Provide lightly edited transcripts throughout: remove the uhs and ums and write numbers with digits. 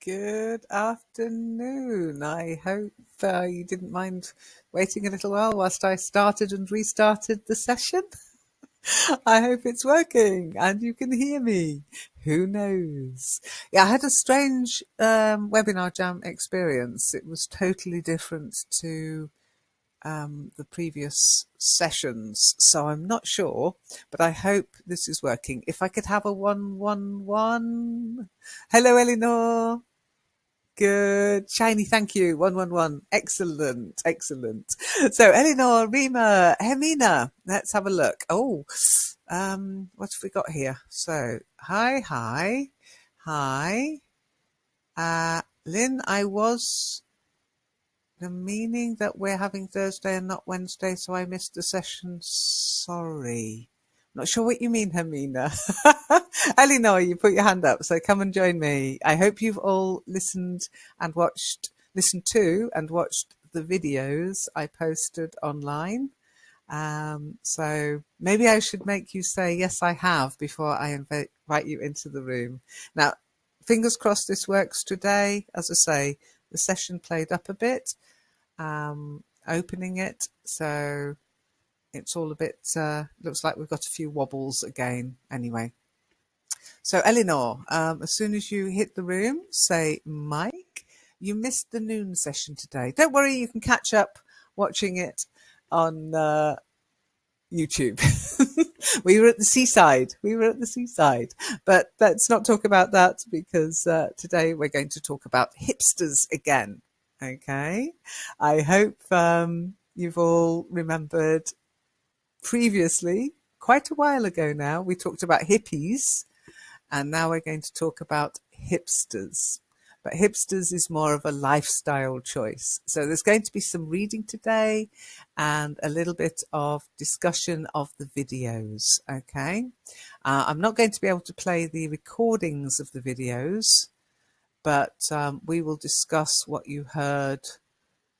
Good afternoon. I hope you didn't mind waiting a little while whilst I started and restarted the session. I hope it's working and you can hear me. Who knows? Yeah, I had a strange webinar jam experience. It was totally different to the previous sessions, so I'm not sure, but I hope this is working. If I could have a 111. Hello, Eleanor. Good. Shiny, thank you. 111. Excellent. Excellent. So, Eleanor, Rima, Hermina, let's have a look. Oh, what have we got here? So, hi. Lynn, I was the meaning that we're having Thursday and not Wednesday, so I missed the session. Sorry. Not sure what you mean, Hermina. Eleanor, you put your hand up, so come and join me. I hope you've all listened to and watched the videos I posted online. So maybe I should make you say, yes, I have, before I invite you into the room. Now, fingers crossed this works today. As I say, the session played up a bit, opening it, so it's all a bit, looks like we've got a few wobbles again anyway. So Eleanor, as soon as you hit the room, say Mike. You missed the noon session today. Don't worry, you can catch up watching it on YouTube. We were at the seaside. But let's not talk about that, because today we're going to talk about hipsters again. Okay. I hope you've all remembered previously, quite a while ago now, we talked about hippies, and now we're going to talk about hipsters. But hipsters is more of a lifestyle choice. So there's going to be some reading today and a little bit of discussion of the videos. Okay. I'm not going to be able to play the recordings of the videos, but we will discuss what you heard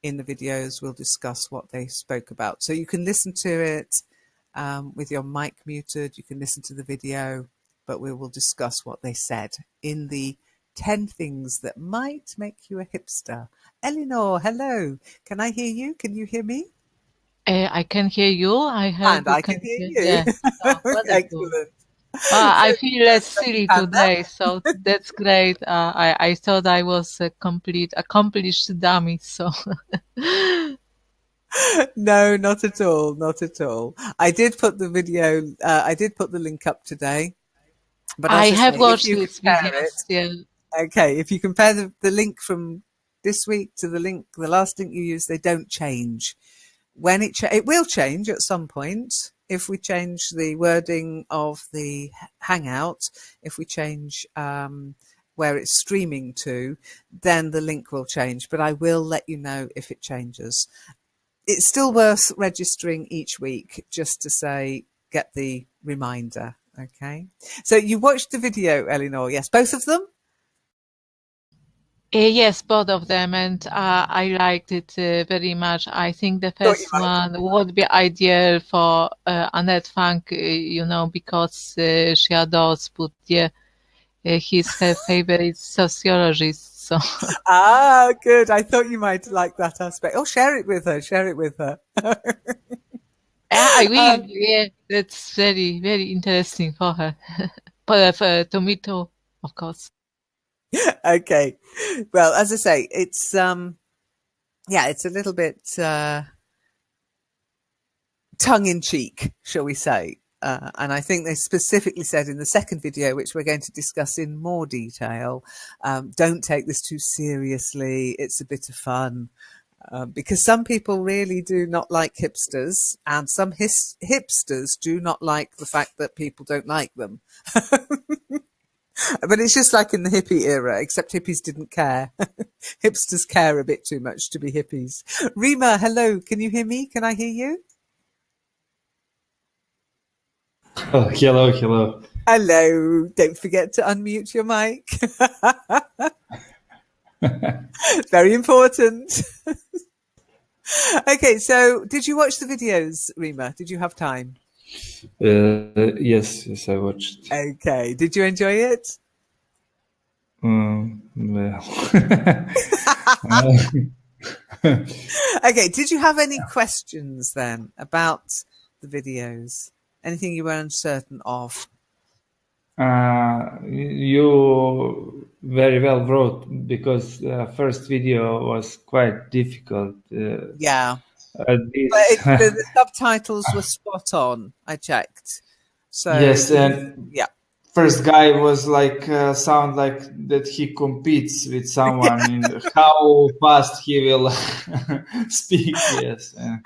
in the videos. We'll discuss what they spoke about. So you can listen to it with your mic muted. You can listen to the video, but we will discuss what they said in the 10 things that might make you a hipster. Eleanor, hello. Can I hear you? Can you hear me? I can hear you. I heard and I can hear you. Yeah. Oh, excellent. I feel less silly today, so that's great. I thought I was a accomplished dummy, so. No, not at all. Not at all. I did put the video, I did put the link up today. But I have watched this video. Yeah. Okay, if you compare the link from this week to the last link you used, they don't change. When it will change at some point. If we change the wording of the Hangout, if we change where it's streaming to, then the link will change. But I will let you know if it changes. It's still worth registering each week just to say, get the reminder. Okay. So you watched the video, Eleanor? Yes, both of them? Yes, both of them, and I liked it very much. I think the first one would be ideal for Annette Funk, because she adores Bourdieu. He's her favorite sociologist. So. Good. I thought you might like that aspect. Oh, share it with her. I will. Yeah, that's very, very interesting for her. To me too, of course. Okay. Well, as I say, it's it's a little bit tongue in cheek, shall we say. And I think they specifically said in the second video, which we're going to discuss in more detail, don't take this too seriously. It's a bit of fun. Because some people really do not like hipsters, and some hipsters do not like the fact that people don't like them. But it's just like in the hippie era, except hippies didn't care. Hipsters care a bit too much to be hippies. Rima, hello. Can you hear me? Can I hear you? Oh, hello. Hello. Don't forget to unmute your mic. Very important. Okay, so did you watch the videos, Rima? Did you have time? Yes, I watched. Okay. Did you enjoy it? Well, Okay, did you have any questions then about the videos? Anything you were uncertain of? you very well wrote, because the first video was quite difficult. Yeah. But This the subtitles were spot on, I checked. So, yes, and yeah. first guy was like sound like that he competes with someone in how fast he will speak. Yes, And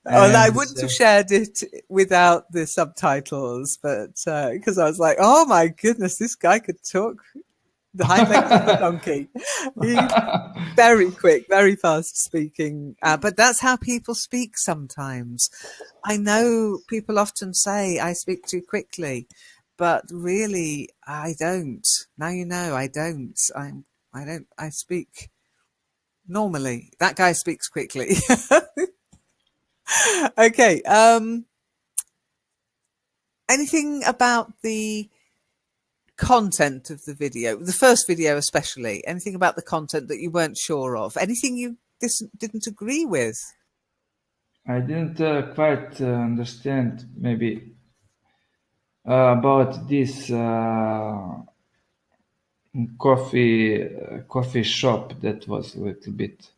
I and wouldn't have shared it without the subtitles, but because I was like, oh my goodness, this guy could talk the hind legs of a donkey. He's very quick, very fast speaking. But that's how people speak sometimes. I know people often say I speak too quickly, but really I don't. Now you know I don't. I don't. I speak normally. That guy speaks quickly. Okay. Anything about the content of the video, the first video especially? Anything about the content that you weren't sure of? Anything you didn't agree with? I didn't quite understand maybe about this coffee shop. That was a little bit.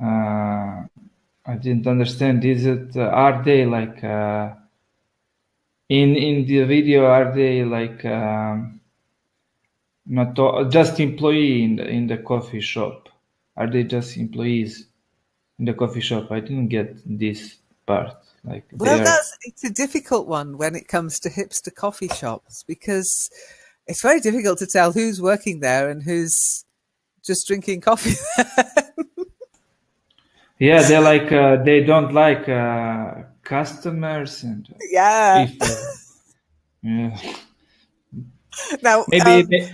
I didn't understand. Is it are they like in the video? Are they like not just employee in the coffee shop? Are they just employees in the coffee shop? I didn't get this part. Like they Well, are. it's a difficult one when it comes to hipster coffee shops because it's very difficult to tell who's working there and who's just drinking coffee. Yeah, they like they don't like customers and Yeah. if yeah. Now, Maybe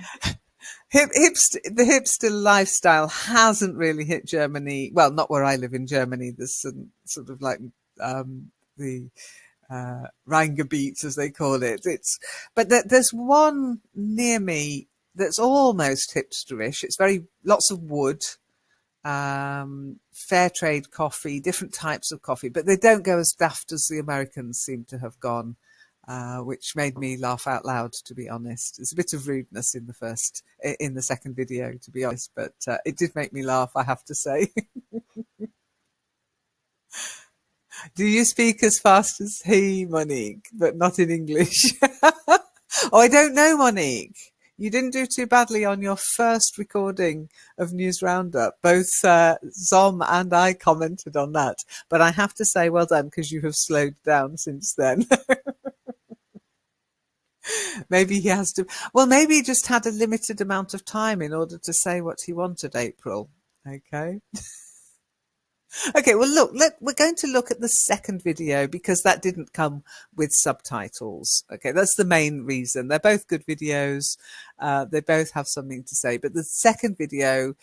the hipster lifestyle hasn't really hit Germany. Well, not where I live in Germany. There's some sort of like the Rheingebiet, as they call it. But there's one near me that's almost hipsterish. It's lots of wood, fair trade coffee, different types of coffee, but they don't go as daft as the Americans seem to have gone. Which made me laugh out loud, to be honest. There's a bit of rudeness in the second video, to be honest, but it did make me laugh, I have to say. Do you speak as fast as he, Monique, but not in English? Oh, I don't know, Monique. You didn't do too badly on your first recording of News Roundup. Both Zom and I commented on that. But I have to say, well done, because you have slowed down since then. Maybe he has to. Well, maybe he just had a limited amount of time in order to say what he wanted, April. Okay. Okay, well, look, we're going to look at the second video because that didn't come with subtitles. Okay, that's the main reason. They're both good videos. They both have something to say. But the second video,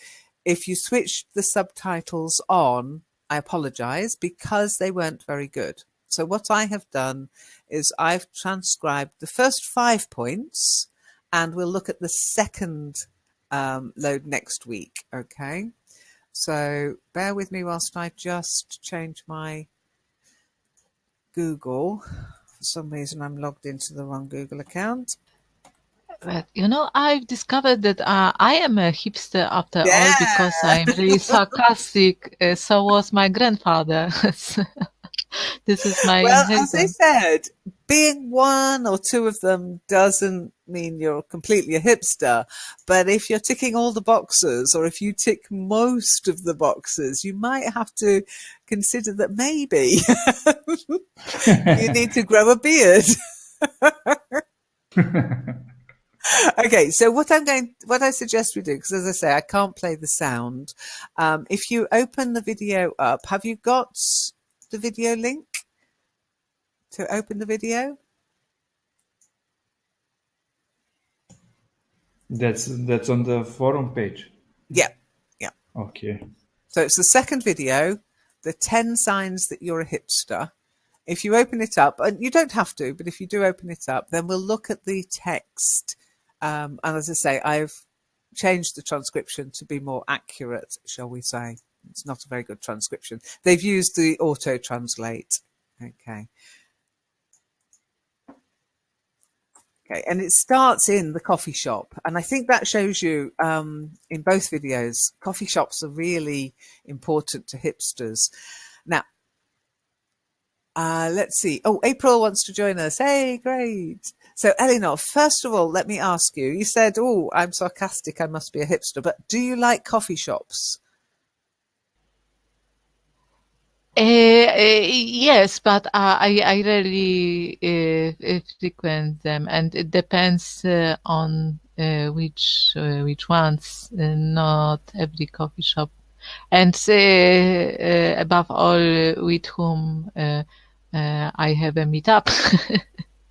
if you switched the subtitles on, I apologize because they weren't very good. So what I have done is I've transcribed the first 5 points and we'll look at the second load next week. Okay. So bear with me whilst I just change my Google. For some reason, I'm logged into the wrong Google account. But, I've discovered that I am a hipster after all because I'm really sarcastic. So was my grandfather. This is my As I said, being one or two of them doesn't mean you're completely a hipster. But if you're ticking all the boxes, or if you tick most of the boxes, you might have to consider that maybe you need to grow a beard. Okay, so what I suggest we do, because as I say, I can't play the sound. If you open the video up, have you got the video link to open the video? that's on the forum page. Yeah. Okay. So it's the second video, the 10 signs that you're a hipster. If you open it up, and you don't have to, but if you do open it up, then we'll look at the text. And as I say, I've changed the transcription to be more accurate, shall we say. It's not a very good transcription. They've used the auto-translate. Okay. Okay, and it starts in the coffee shop. And I think that shows you in both videos, coffee shops are really important to hipsters. Now, let's see. Oh, April wants to join us. Hey, great. So, Eleanor, first of all, let me ask you. You said, oh, I'm sarcastic. I must be a hipster. But do you like coffee shops? Yes, but I rarely frequent them, and it depends on which ones. Not every coffee shop, and above all, with whom I have a meetup.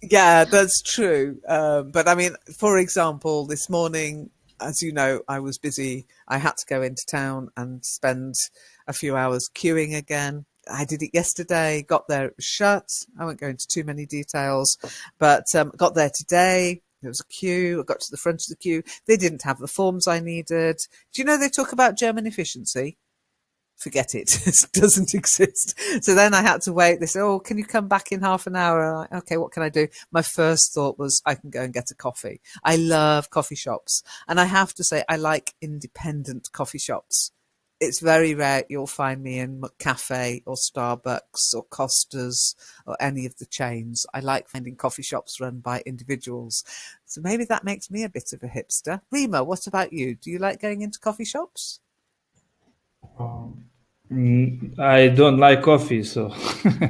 Yeah, that's true. But I mean, for example, this morning, as you know, I was busy. I had to go into town and spend a few hours queuing again. I did it yesterday, got there, it was shut. I won't go into too many details, but got there today. There was a queue. I got to the front of the queue. They didn't have the forms I needed. Do you know they talk about German efficiency? Forget it. It doesn't exist. So then I had to wait. They said, oh, can you come back in half an hour? I'm like, okay, what can I do? My first thought was I can go and get a coffee. I love coffee shops. And I have to say, I like independent coffee shops. It's very rare you'll find me in McCafe or Starbucks or Costa's or any of the chains. I like finding coffee shops run by individuals. So maybe that makes me a bit of a hipster. Rima, what about you? Do you like going into coffee shops? I don't like coffee, so first So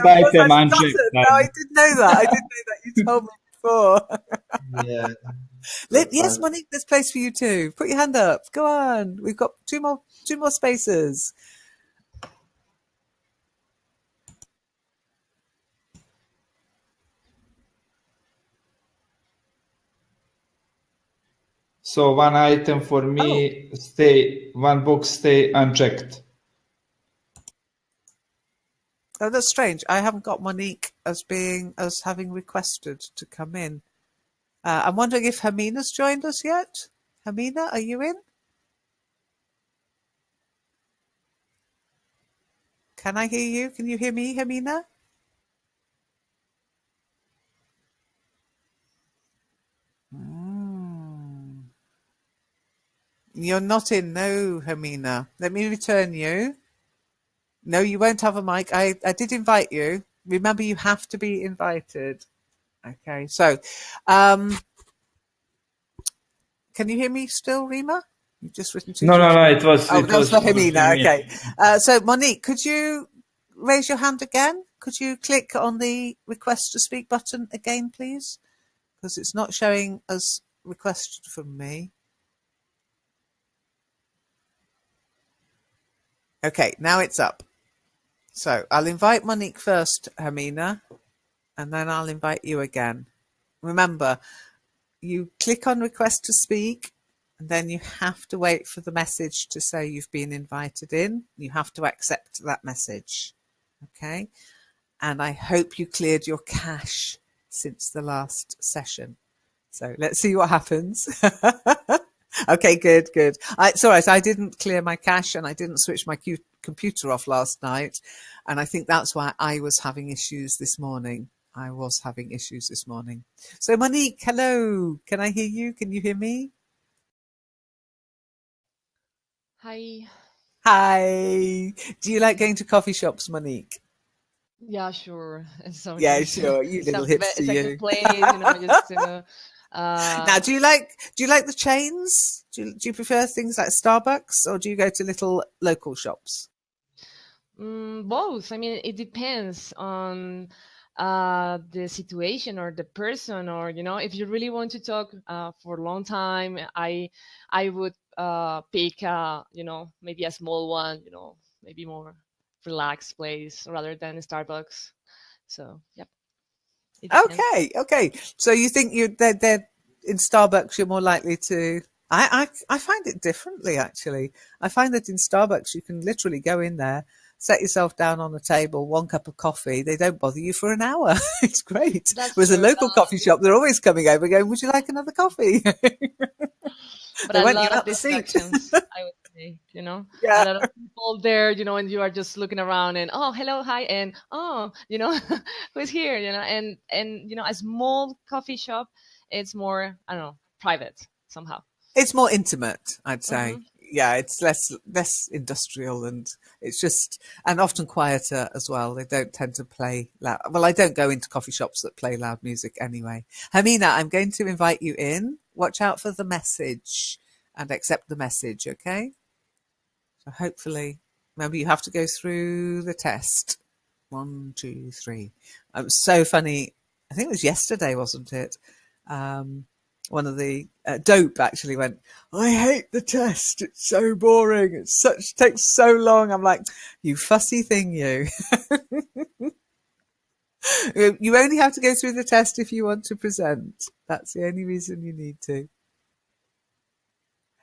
item unchecked. no, I didn't know that. I didn't know that. You told me before. Yeah. Yes, Monique, there's place for you too. Put your hand up. Go on. We've got two more spaces. So one item for me one box stay unchecked. Oh, that's strange. I haven't got Monique as having requested to come in. I'm wondering if Hermina's joined us yet. Hermina, are you in? Can I hear you? Can you hear me, Hermina? You're not in. No, Hermina. Let me return you. No, you won't have a mic. I did invite you. Remember, you have to be invited. Okay, so can you hear me still, Rima? You've just written two. No, it was. Oh, it that's was for Hermina. me. Okay. So, Monique, could you raise your hand again? Could you click on the request to speak button again, please? Because it's not showing as requested from me. Okay, now it's up. So I'll invite Monique first, Hermina, and then I'll invite you again. Remember, you click on request to speak, and then you have to wait for the message to say you've been invited in. You have to accept that message. Okay? And I hope you cleared your cache since the last session. So let's see what happens. Okay, good. It's all right. I didn't clear my cache and I didn't switch my computer off last night. And I think that's why I was having issues this morning. So Monique, hello. Can I hear you? Can you hear me? Hi. Do you like going to coffee shops, Monique? Yeah, sure. So yeah, sure. You little hipster, it's you. a good place, just now, do you like the chains? Do you prefer things like Starbucks, or do you go to little local shops? Both. I mean, it depends on the situation or the person, or if you really want to talk for a long time, I would pick maybe a small one, maybe more relaxed place rather than Starbucks. So yep. Okay. So you think they're in Starbucks you're more likely to. I find it differently, actually. I find that in Starbucks you can literally go in there, set yourself down on a table, 1 cup of coffee. They don't bother you for an hour. It's great. Whereas a local coffee shop, they're always coming over going, would you like another coffee? but They a want you lot of out the seat. distractions, I would say, a Yeah. lot of people there, and you are just looking around and, oh, hello, hi, and oh, who's here, and a small coffee shop, it's more, I don't know, private somehow. It's more intimate, I'd say. Hmm. Yeah, it's less industrial, and it's just, and often quieter as well. They don't tend to play loud. Well, I don't go into coffee shops that play loud music anyway. Hermina, I'm going to invite you in. Watch out for the message and accept the message, okay? So hopefully, maybe you have to go through the test. 1, 2, 3. It was so funny. I think it was yesterday, wasn't it? One of the Dope actually went, I hate the test. It's so boring. Takes so long. I'm like, you fussy thing, you. You only have to go through the test if you want to present. That's the only reason you need to.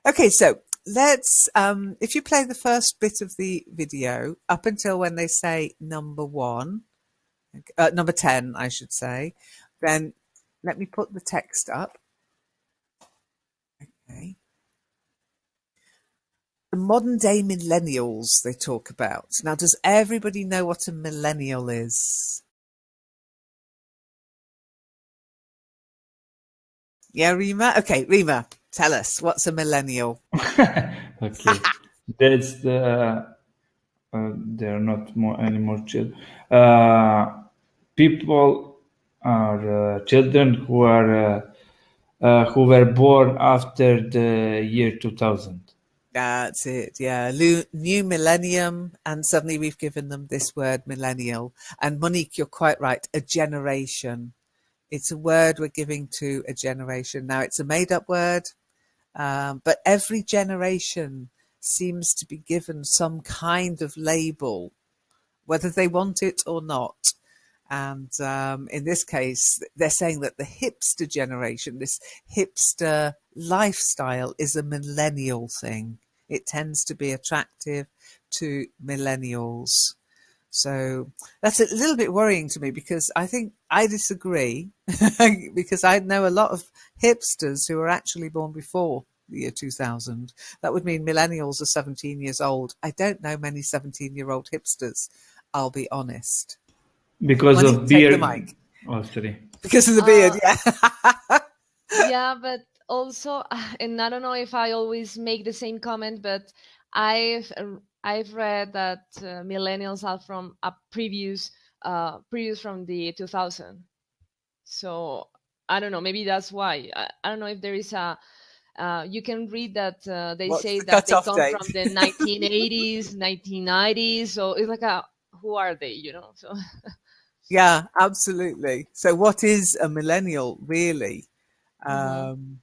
Okay, so let's, if you play the first bit of the video up until when they say number 1, number 10, I should say, then let me put the text up. Okay. The modern day millennials they talk about. Now, does everybody know what a millennial is? Yeah, Rima? Okay, Rima, tell us, what's a millennial? Okay, that's they're not more anymore children. People are children who were born after the year 2000. That's it, yeah. New millennium, and suddenly we've given them this word millennial. And Monique, you're quite right, a generation. It's a word we're giving to a generation. Now, it's a made-up word, but every generation seems to be given some kind of label, whether they want it or not. And in this case, they're saying that the hipster generation, this hipster lifestyle, is a millennial thing. It tends to be attractive to millennials. So that's a little bit worrying to me, because I think I disagree, because I know a lot of hipsters who were actually born before the year 2000. That would mean millennials are 17 years old. I don't know many 17-year-old hipsters, I'll be honest. Because Monique, of take the beer. mic. Oh, sorry. Because of the beard, yeah. Yeah, but also, and I don't know if I always make the same comment, but I've read that millennials are from a previous from the 2000. So I don't know. Maybe that's why. I don't know if there is a. You can read that they What's say the that they cut-off come date? from the 1980s, 1990s. So it's like who are they? So. Yeah, absolutely. So what is a millennial, really? Mhm.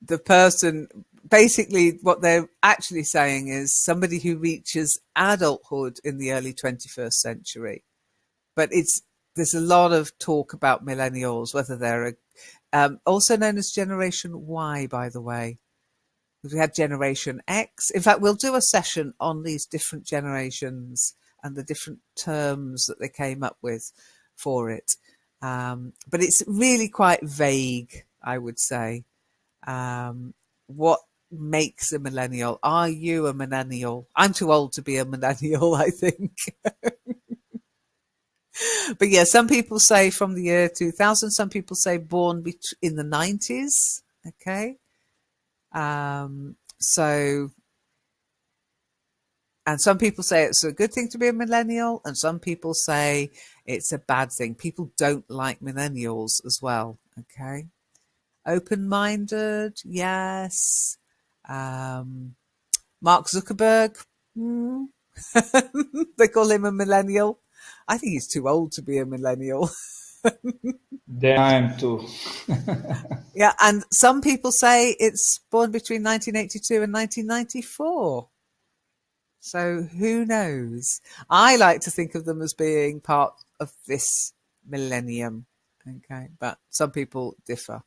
The person, basically what they're actually saying is somebody who reaches adulthood in the early 21st century. But there's a lot of talk about millennials, whether they're also known as Generation Y, by the way. We had Generation X. In fact, we'll do a session on these different generations and the different terms that they came up with for it. But it's really quite vague, I would say. What makes a millennial? Are you a millennial? I'm too old to be a millennial, I think. But yeah, some people say from the year 2000, some people say born in the 90s. Okay. So, and some people say it's a good thing to be a millennial, and some people say it's a bad thing. People don't like millennials as well. Okay. Open-minded, yes. Mark Zuckerberg, they call him a millennial. I think he's too old to be a millennial. Then I'm too. Yeah, and some people say it's born between 1982 and 1994. So who knows? I like to think of them as being part of this millennium. Okay, but some people differ.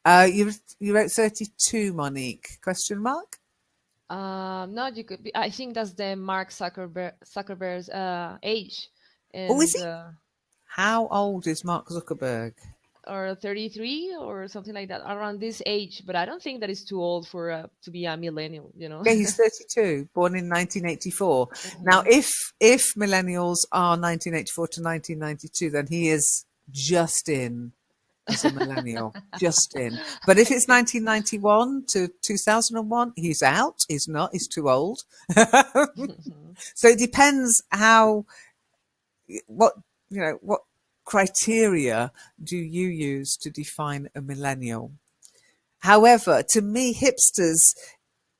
You wrote 32, Monique? Question mark? No, you could be. I think that's the Mark Zuckerberg's age. Oh, is and he? How old is Mark Zuckerberg? or 33 or something like that, around this age. But I don't think that is too old for to be a millennial, you know. Yeah, he's 32, born in 1984. Now, Mhm. if millennials are 1984 to 1992, then he is just in as a millennial, just in. But if it's Okay. 1991 to 2001, he's out. He's not. He's too old. Mhm. So it depends what what criteria do you use to define a millennial. However, to me, hipsters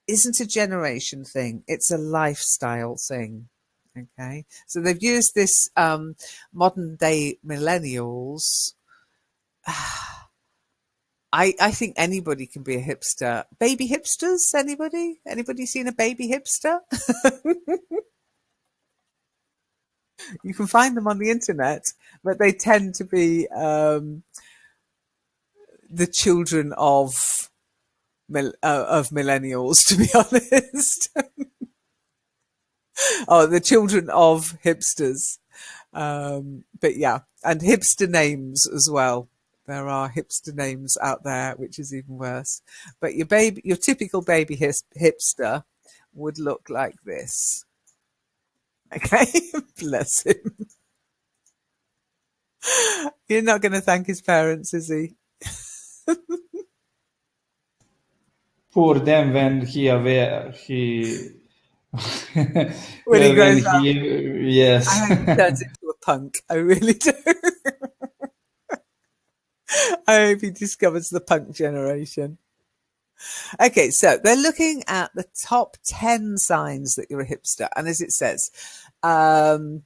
isn't a generation thing, it's a lifestyle thing. Okay, so they've used this modern day millennials. I think anybody can be a hipster. Baby hipsters, anybody seen a baby hipster? You can find them on the internet, but they tend to be the children of millennials, to be honest. Oh, the children of hipsters. But yeah, and hipster names as well. There are hipster names out there, which is even worse. But your typical baby hipster would look like this. Okay, bless him. You're not going to thank his parents, is he? Poor them when he aware he When he when grows up, he I yes. hope he turns into a punk. I really do. I hope he discovers the punk generation. Okay, so they're looking at the top 10 signs that you're a hipster. And as it says, um,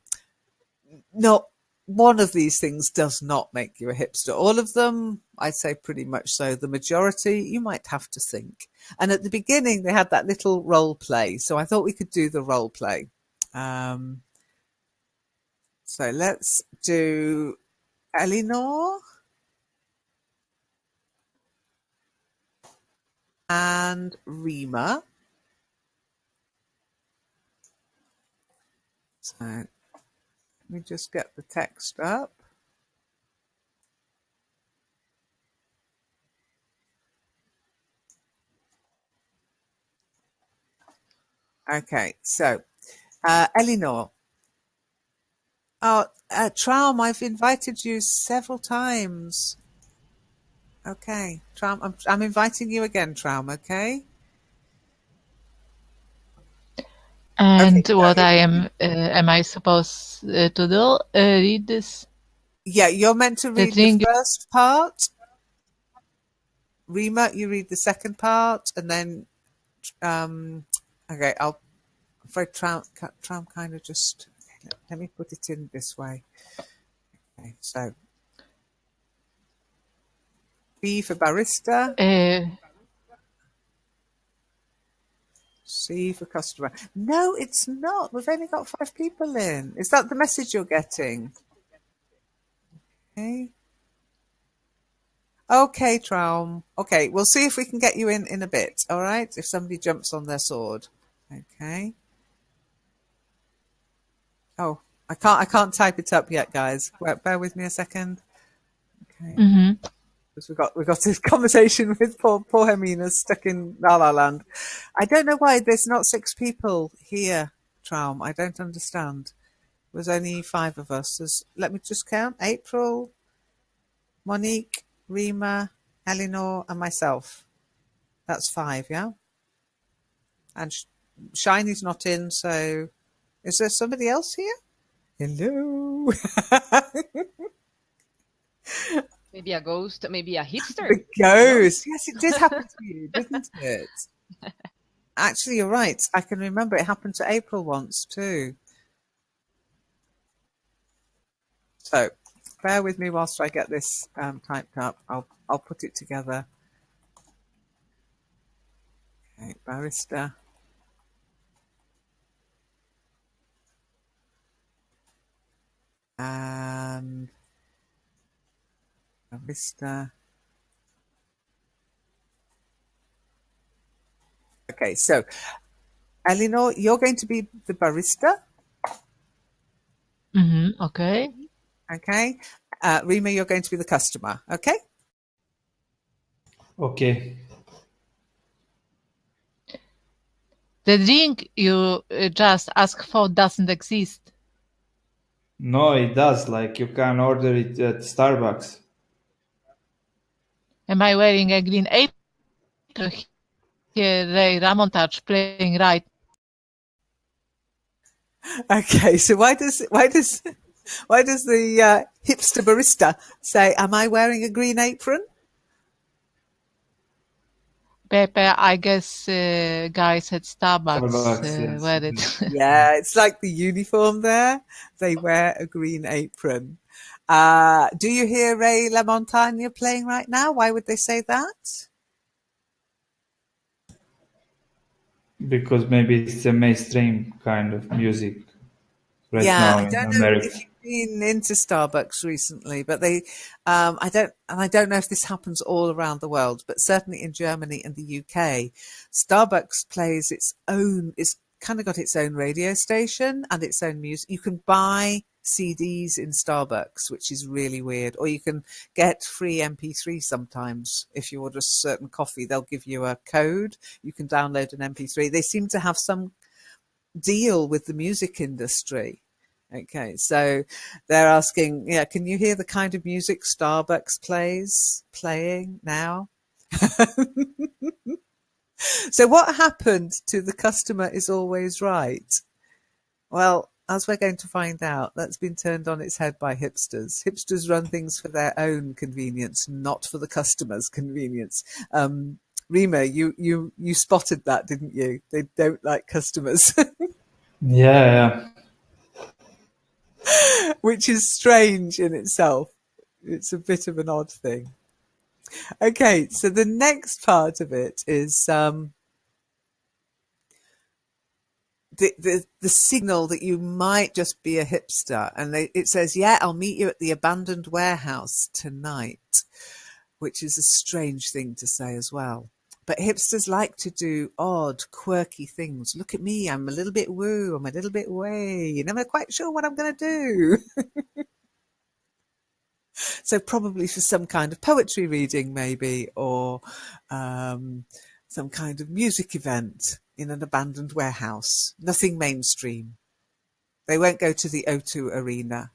not one of these things does not make you a hipster. All of them, I'd say pretty much so. The majority, you might have to think. And at the beginning, they had that little role play. So I thought we could do the role play. So let's do Eleanor and Rima. So let me just get the text up. Okay, so Eleanor. Oh, Traum, I've invited you several times. Okay, Traum, I'm inviting you again, Traum, okay? And Okay, so what am I supposed to do? Read this? yeah, you're meant to The read the thing. first part. Rima, you read the second part, and then, okay, I'm afraid Traum kind of just, let me put it in this way. Okay, so B for barista, C for customer. No, it's not. We've only got 5 people in. Is that the message you're getting? Okay. Okay, Traum. Okay, we'll see if we can get you in a bit. All right, if somebody jumps on their sword. Okay. Oh, I can't type it up yet, guys. Bear with me a second. Okay. Mhm. Because we've got this conversation with poor Hermina stuck in La La Land. I don't know why there's not 6 people here, Traum. I don't understand. There's only 5 of us. Let me just count. April, Monique, Rima, Eleanor, and myself. That's 5, yeah? And Shiny's not in, so is there somebody else here? Hello. Maybe a ghost, maybe a hipster. The You know? ghost. Yes, it did happen to you, didn't it? Actually, you're right. I can remember it happened to April once too. So bear with me whilst I get this typed up. I'll put it together. Okay, barista. And barista. Okay, so Eleanor, you're going to be the barista. Okay. Okay. Rima, you're going to be the customer. Okay. Okay. The drink you just asked for doesn't exist. No, it does. Like you can order it at Starbucks. Am I wearing a green apron? Here, Ray Ramontage playing right. Okay. So why does the hipster barista say, "Am I wearing a green apron"? Pepe, I guess guys at Starbucks Starbucks, yes. wear it. Yeah, it's like the uniform there. They wear a green apron. Do you hear Ray LaMontagne playing right now? Why would they say that? Because maybe it's a mainstream kind of music right Yeah, now I in don't know America. if you've been into Starbucks recently, but I don't know if this happens all around the world, but certainly in Germany and the UK, Starbucks plays it's kind of got its own radio station and its own music. You can buy CDs in Starbucks, which is really weird, or you can get free MP3 sometimes. If you order a certain coffee, they'll give you a code. You can download an MP3. They seem to have some deal with the music industry. Okay, so they're asking, yeah, can you hear the kind of music Starbucks playing now? So what happened to the customer is always right? Well, as we're going to find out, that's been turned on its head by hipsters. Hipsters run things for their own convenience, not for the customer's convenience. Rima, you spotted that, didn't you? They don't like customers. Yeah. Which is strange in itself. It's a bit of an odd thing. Okay, so the next part of it is the signal that you might just be a hipster. And it says, yeah, I'll meet you at the abandoned warehouse tonight, which is a strange thing to say as well. But hipsters like to do odd, quirky things. Look at me, I'm a little bit woo, I'm a little bit way. You're never quite sure what I'm going to do. So probably for some kind of poetry reading maybe, or some kind of music event in an abandoned warehouse. Nothing mainstream. They won't go to the O2 Arena.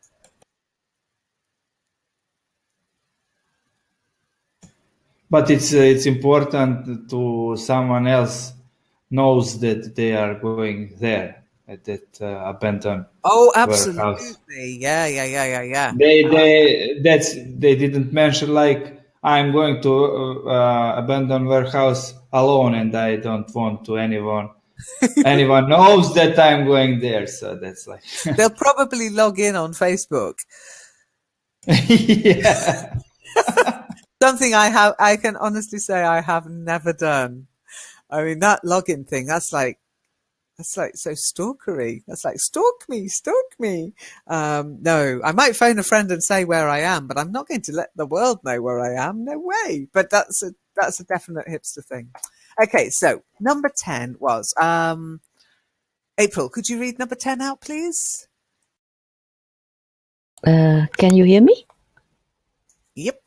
But it's important to someone else knows that they are going there at that abandoned Oh, warehouse. absolutely. Yeah. They didn't mention like I'm going to abandoned warehouse alone and I don't want to anyone knows that I'm going there. So that's like They'll probably log in on Facebook. yeah. Something I can honestly say I have never done. I mean, that login thing, that's like so stalkery. That's like, stalk me. No, I might phone a friend and say where I am, but I'm not going to let the world know where I am. No way. But that's a definite hipster thing. Okay, so number 10 was April. Could you read number 10 out, please? Can you hear me? Yep.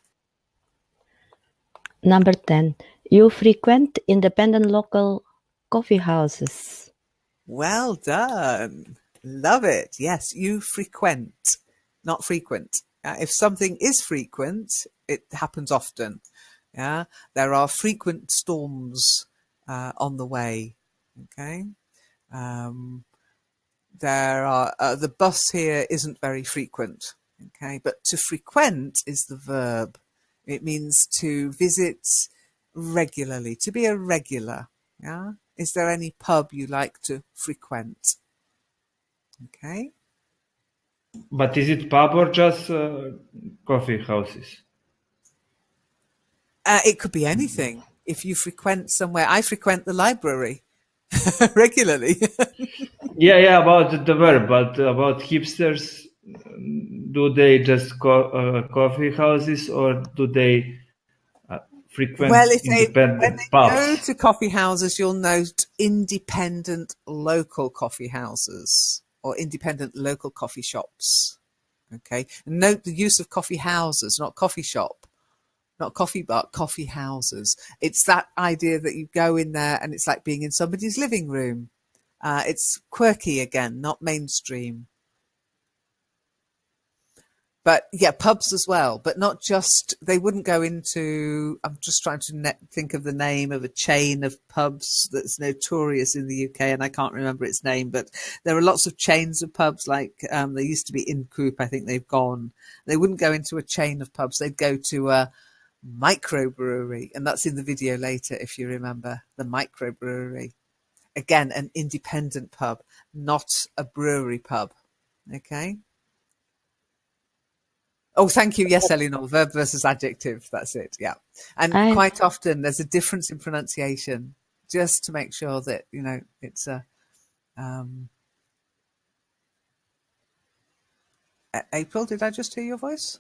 Number 10. You frequent independent local coffee houses. Well done. Love it. Yes, you frequent, not frequent. If something is frequent, it happens often. Yeah, there are frequent storms on the way. Okay. There are the bus here isn't very frequent. Okay, but to frequent is the verb. It means to visit regularly, to be a regular. Yeah. Is there any pub you like to frequent? Okay. But is it pub or just coffee houses? It could be anything. If you frequent somewhere, I frequent the library regularly. Yeah, about the verb, but about hipsters, do they just coffee houses or do they frequent Well, when independent they pubs? go to coffee houses, you'll note independent local coffee houses. or independent local coffee shops. Okay, and note the use of coffee houses, not coffee shop, not coffee bar, coffee houses. It's that idea that you go in there and it's like being in somebody's living room. It's quirky again, not mainstream. But yeah, pubs as well, but not just, they wouldn't go into, I'm just trying to think of the name of a chain of pubs that's notorious in the UK, and I can't remember its name, but there are lots of chains of pubs, like there used to be in Coop, I think they've gone. They wouldn't go into a chain of pubs, they'd go to a microbrewery, and that's in the video later, if you remember, the microbrewery. Again, an independent pub, not a brewery pub, okay? Oh, thank you. Yes, Eleanor, verb versus adjective. That's it. Yeah. And quite often there's a difference in pronunciation, just to make sure that, you know, it's a, April, did I just hear your voice?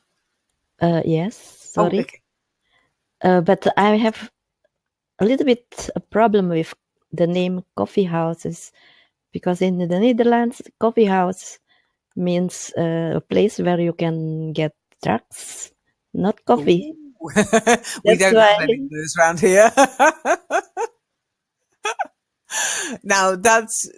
Yes, sorry. Oh, okay. But I have a little bit a problem with the name coffee houses, because in the Netherlands, coffee house means a place where you can get drugs, not coffee. We don't have any of those around here. Now, that's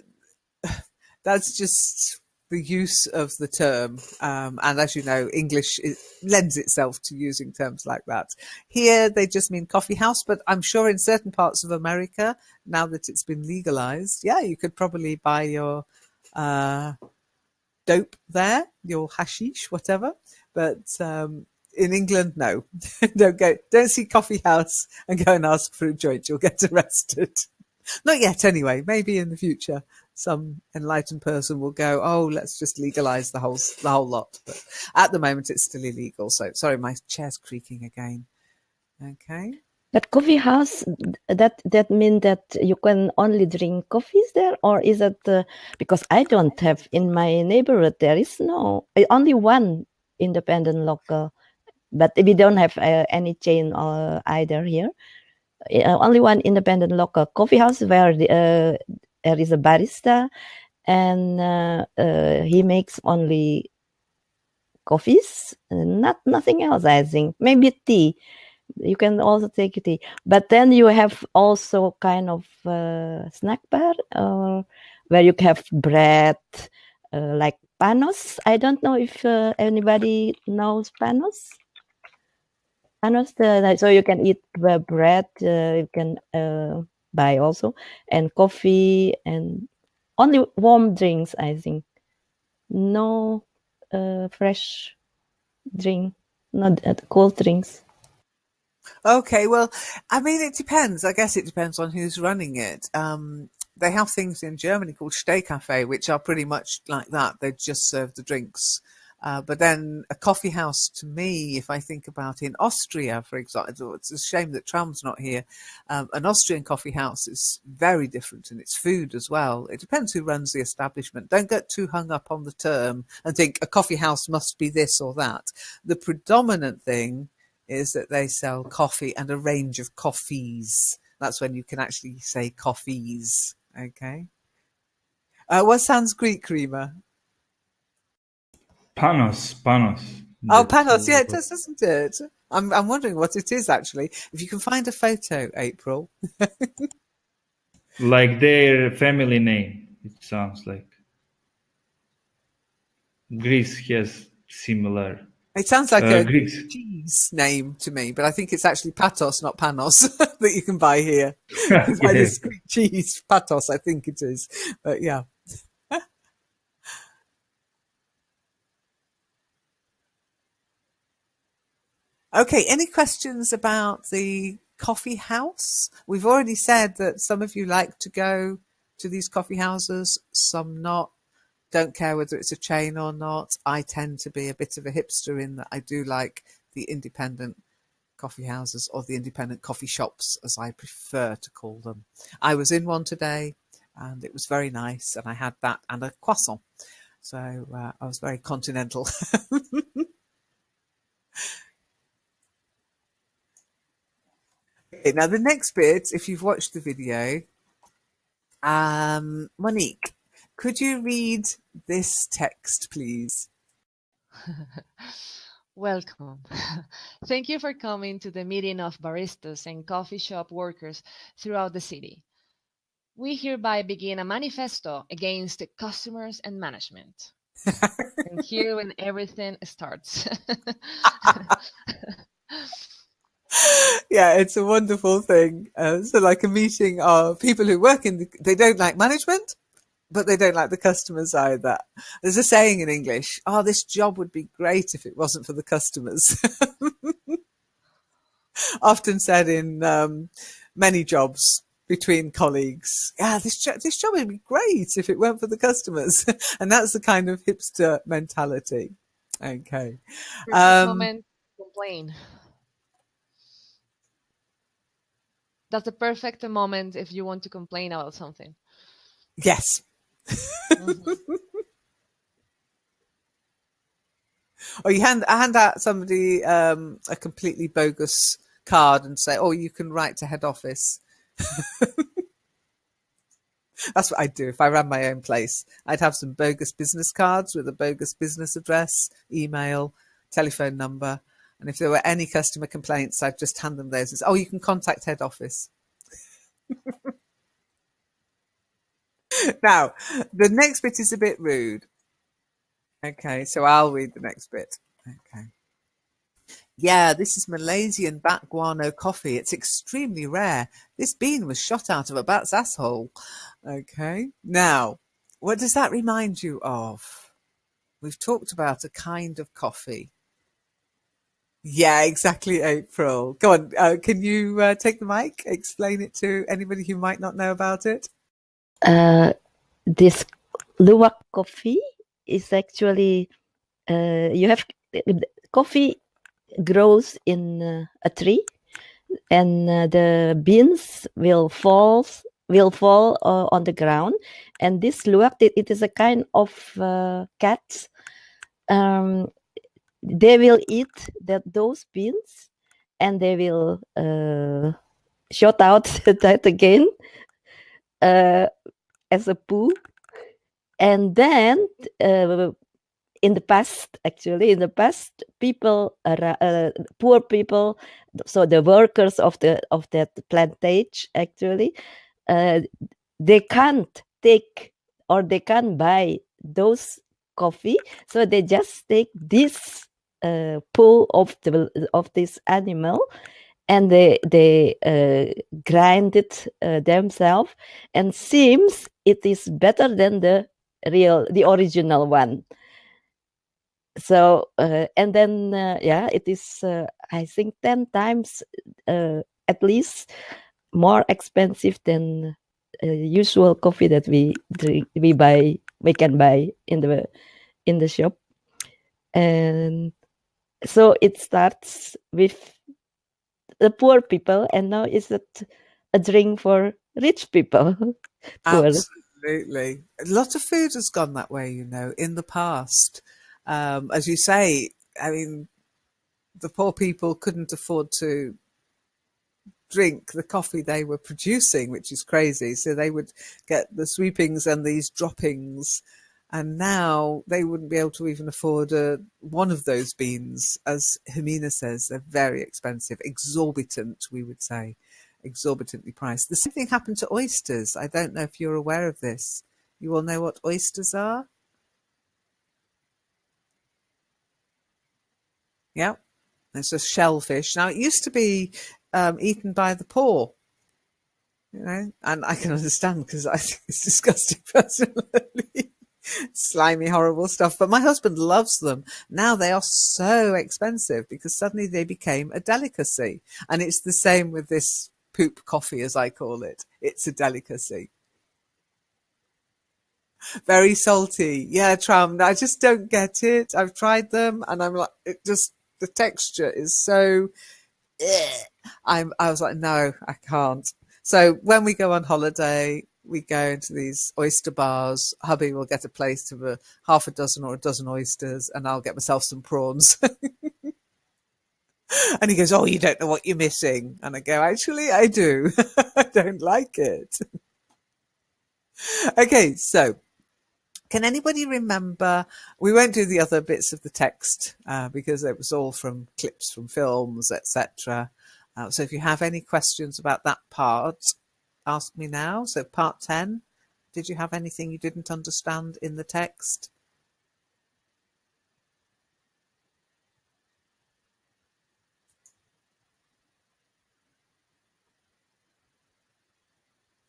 just the use of the term. And as you know, English lends itself to using terms like that. Here, they just mean coffee house, but I'm sure in certain parts of America, now that it's been legalized, yeah, you could probably buy your dope there, your hashish, whatever. But in England, no. Don't see coffee house and go and ask for a joint. You'll get arrested. Not yet, anyway. Maybe in the future, some enlightened person will go, oh, let's just legalize the whole lot. But at the moment, it's still illegal. So, sorry, my chair's creaking again. Okay. But coffee house, that means that you can only drink coffees there, or is it because I don't have in my neighborhood, there is only one independent local, but we don't have any chain either here. Only one independent local coffee house where there is a barista, and he makes only coffees, nothing else. I think maybe tea. You can also take tea, but then you have also kind of snack bar where you have bread, like panos. I don't know if anybody knows panos. Panos, so you can eat bread. You can buy also, and coffee, and only warm drinks. I think no fresh drink, not cold drinks. Okay, well, I mean, it depends. I guess it depends on who's running it. They have things in Germany called Stehkaffee, which are pretty much like that. They just serve the drinks. But then a coffee house, to me, if I think about in Austria, for example, it's a shame that Tram's not here. An Austrian coffee house is very different in its food as well. It depends who runs the establishment. Don't get too hung up on the term and think a coffee house must be this or that. The predominant thing is that they sell coffee and a range of coffees. That's when you can actually say coffees. Okay. What sounds Greek, Rima? Panos. Oh, panos. Yeah, it does, doesn't it? I'm wondering what it is actually. If you can find a photo, April. Like their family name, it sounds like. Greece has similar. It sounds like a Greeks. cheese name to me, but I think it's actually patos, not panos, that you can buy here. You buy Yeah. this Greek cheese, patos, I think it is. But yeah. Okay, any questions about the coffee house? We've already said that some of you like to go to these coffee houses, some not. Don't care whether it's a chain or not. I tend to be a bit of a hipster in that I do like the independent coffee houses, or the independent coffee shops, as I prefer to call them. I was in one today and it was very nice, and I had that and a croissant. So I was very continental. Okay, now the next bit, if you've watched the video, Monique, Could you read this text, please? Welcome. Thank you for coming to the meeting of baristas and coffee shop workers throughout the city. We hereby begin a manifesto against the customers and management. And here when everything starts. Yeah, it's a wonderful thing. So like a meeting of people who work they don't like management, but they don't like the customers either. There's a saying in English, oh, this job would be great if it wasn't for the customers. Often said in many jobs between colleagues. Yeah, this job would be great if it weren't for the customers. And that's the kind of hipster mentality. Okay. Perfect moment to complain. That's the perfect moment if you want to complain about something. Yes. Or you hand out somebody a completely bogus card and say, oh, you can write to head office. That's what I'd do if I ran my own place. I'd have some bogus business cards with a bogus business address, email, telephone number. And if there were any customer complaints, I'd just hand them those and say, oh, you can contact head office. Now, the next bit is a bit rude. Okay, so I'll read the next bit. Okay. Yeah, this is Malaysian bat guano coffee. It's extremely rare. This bean was shot out of a bat's asshole. Okay. Now, what does that remind you of? We've talked about a kind of coffee. Yeah, exactly, April. Go on. Can you take the mic? Explain it to anybody who might not know about it. This luwak coffee is actually you have coffee grows in a tree, and the beans will fall on the ground. And this luwak, it is a kind of cats. They will eat those beans, and they will shoot out that again as a poo. And then in the past, people, poor people, so the workers of that plantation, actually, they can't take or they can't buy those coffee, so they just take this poo of this animal, and they grind it themselves, and seems it is better than the original one. So and then it is I think 10 times at least more expensive than usual coffee that we can buy in the shop. And so it starts with the poor people, and now it's a drink for rich people. Absolutely. A lot of food has gone that way, in the past. As you say, I mean, the poor people couldn't afford to drink the coffee they were producing, which is crazy. So they would get the sweepings and these droppings, and now they wouldn't be able to even afford one of those beans. As Hermina says, they're very expensive, exorbitant, we would say, exorbitantly priced. The same thing happened to oysters. I don't know if you're aware of this. You all know what oysters are? Yeah, it's a shellfish. Now, it used to be eaten by the poor, and I can understand because I think it's disgusting personally. Slimy, horrible stuff. But my husband loves them. Now they are so expensive because suddenly they became a delicacy. And it's the same with this poop coffee, as I call it. It's a delicacy. Very salty. Yeah, Tram. I just don't get it. I've tried them and I'm like, the texture is so, I was like, no, I can't. So when we go on holiday, we go into these oyster bars. Hubby will get a plate of half a dozen or a dozen oysters, and I'll get myself some prawns. And he goes, oh, you don't know what you're missing. And I go, actually, I do. I don't like it. Okay, so Can anybody remember? We won't do the other bits of the text because it was all from clips from films, etc. So if you have any questions about that part, ask me now. So part 10, did you have anything you didn't understand in the text?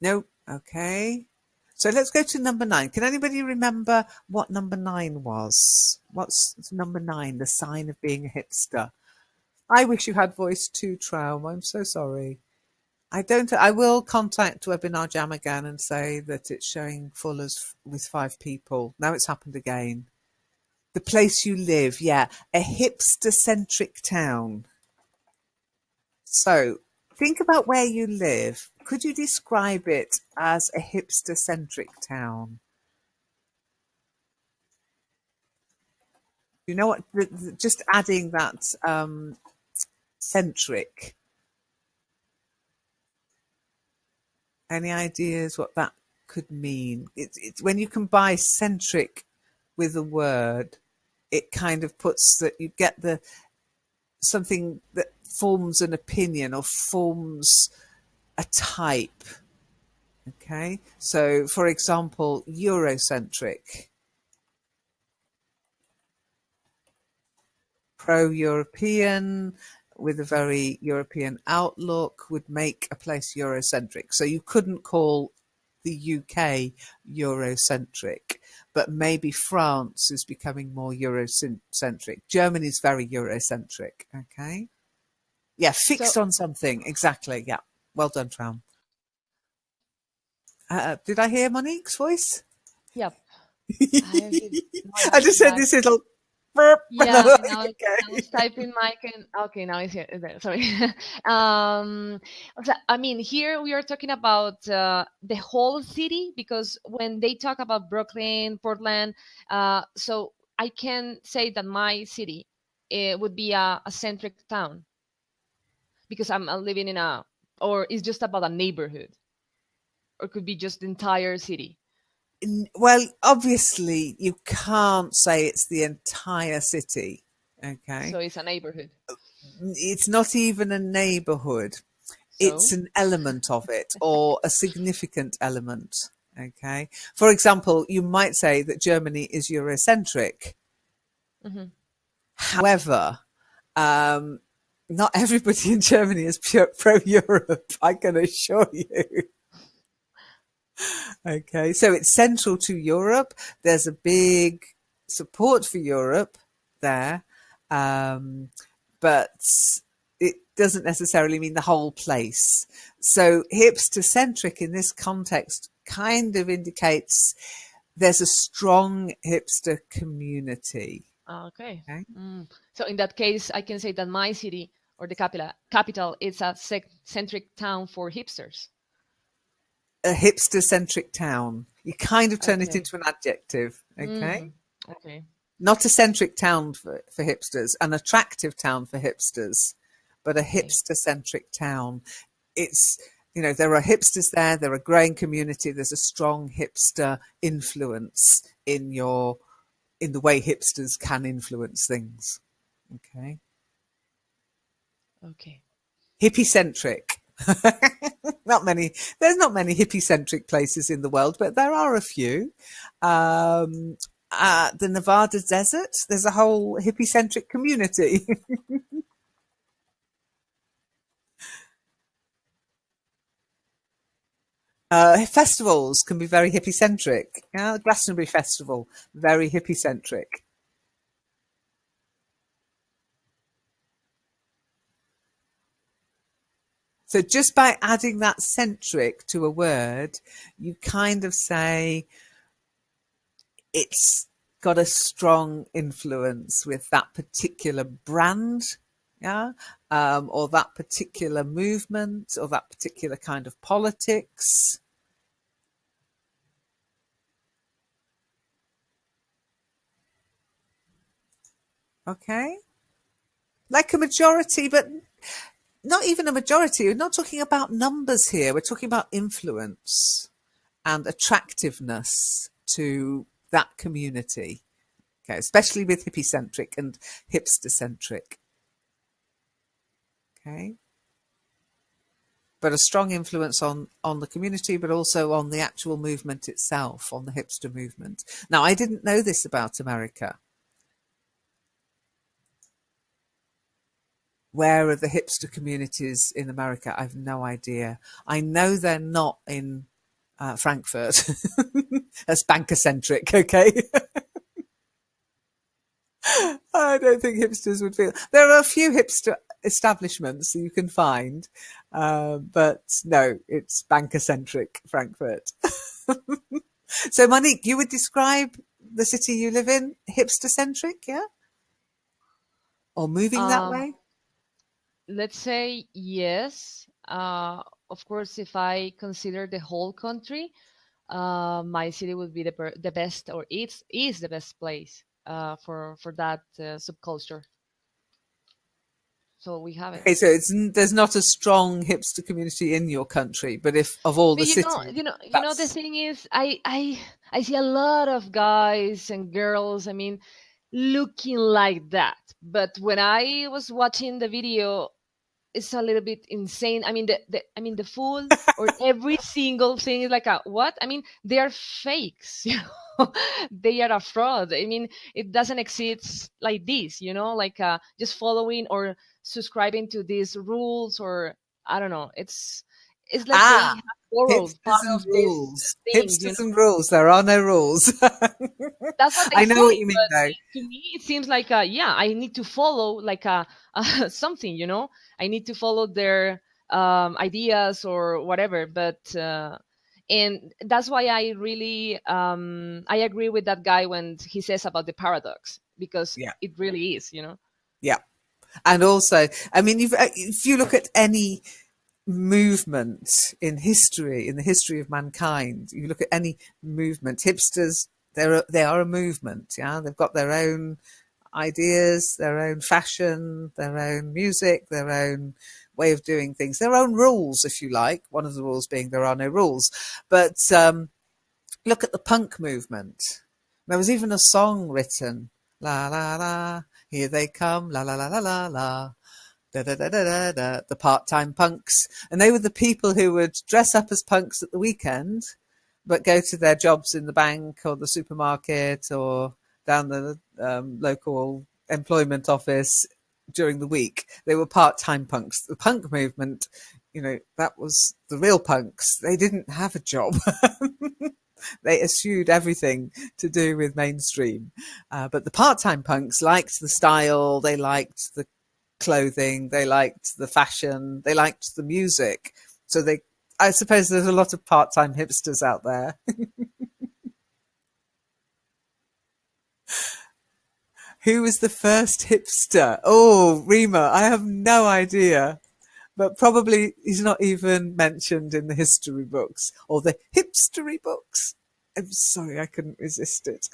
No? Okay. So let's go to number 9. Can anybody remember what number 9 was? What's number 9, the sign of being a hipster? I wish you had voice too, Traum. I'm so sorry. I will contact Webinar Jam again and say that it's showing full as with 5 people. Now it's happened again. The place you live, yeah. A hipster-centric town. So think about where you live. Could you describe it as a hipster-centric town? You know what? Just adding that centric. Any ideas what that could mean? It's when you combine centric with a word, it kind of puts that you get the something that forms an opinion or forms a type. Okay, so for example, Eurocentric, pro-European with a very European outlook would make a place Eurocentric. So you couldn't call the UK Eurocentric, but maybe France is becoming more Eurocentric. Germany is very Eurocentric. Okay, yeah, fixed on something. Exactly. Yeah, well done, Traum. Did I hear Monique's voice? Yep. I just said this little burp. Yeah, Okay. I was typing Mike and okay, now it's here. There, sorry. I mean, here we are talking about the whole city because when they talk about Brooklyn, Portland, so I can say that my city it would be a centric town because I'm living in or it's just about a neighborhood, or it could be just the entire city. Well, obviously, you can't say it's the entire city. Okay. So it's a neighborhood. It's not even a neighborhood. So? It's an element of it or a significant element. Okay. For example, you might say that Germany is Eurocentric. Mm-hmm. However, not everybody in Germany is pro-Europe, I can assure you. Okay, so it's central to Europe. There's a big support for Europe there, but it doesn't necessarily mean the whole place. So hipster-centric in this context kind of indicates there's a strong hipster community. Okay. So in that case, I can say that my city or the capital is a centric town for hipsters. A hipster-centric town. You kind of turn it into an adjective, okay? Okay. Not a centric town for hipsters, an attractive town for hipsters, but a hipster-centric town. It's, you know, there are hipsters there, there are a growing community, there's a strong hipster influence in the way hipsters can influence things, okay? Okay. Hippie-centric. There's not many hippie-centric places in the world, but there are a few. The Nevada desert, there's a whole hippie-centric community. Festivals can be very hippie-centric. The Glastonbury Festival, very hippie-centric. So just by adding that centric to a word, you kind of say it's got a strong influence with that particular brand, yeah, or that particular movement, or that particular kind of politics. Okay, like a majority, but not even a majority. We're not talking about numbers here. We're talking about influence and attractiveness to that community. Okay, especially with hippie-centric and hipster-centric. Okay. But a strong influence on the community, but also on the actual movement itself, on the hipster movement. Now, I didn't know this about America. Where are the hipster communities in America? I've no idea. I know they're not in Frankfurt. That's banker-centric, okay? I don't think hipsters would feel. There are a few hipster establishments you can find, but no, it's banker-centric Frankfurt. So, Monique, you would describe the city you live in hipster-centric, yeah? Or moving that way? Let's say yes. Of course, if I consider the whole country, my city would be the best, or it is the best place for that subculture. So we have it. Okay, so there's not a strong hipster community in your country, but if of all the But cities, you know, the thing is, I see a lot of guys and girls, I mean, looking like that. But when I was watching the video, it's a little bit insane. I mean, the food or every single thing is like a what? I mean, they are fakes, you know. They are a fraud. I mean, it doesn't exist like this, you know, like just following or subscribing to these rules, or I don't know. It's like they have borrowed part hipsters and of rules. this thing, you Hipsters know. and rules. There are no rules. That's what they I know say, what you mean, but though. to me it seems like yeah, I need to follow like a something, you know. I need to follow their ideas or whatever, but and that's why I really I agree with that guy when he says about the paradox, because Yeah. it really is, you know. Yeah. And also, I mean, if you look at any movement in history, in the history of mankind, you look at any movement, hipsters, they are a movement. Yeah, they've got their own ideas, their own fashion, their own music, their own way of doing things, their own rules, if you like. One of the rules being there are no rules. But look at the punk movement. There was even a song written, la la la, here they come, la la la la la la. Da, da, da, da, da, da, the part-time punks. And they were the people who would dress up as punks at the weekend, but go to their jobs in the bank or the supermarket or down the local employment office during the week. They were part-time punks. The punk movement, you know, that was the real punks. They didn't have a job. They eschewed everything to do with mainstream. But the part-time punks liked the style, they liked the clothing, they liked the fashion, they liked the music. So I suppose there's a lot of part-time hipsters out there. Who was the first hipster? Oh, Rima, I have no idea. But probably he's not even mentioned in the history books or the hipstery books. I'm sorry, I couldn't resist it.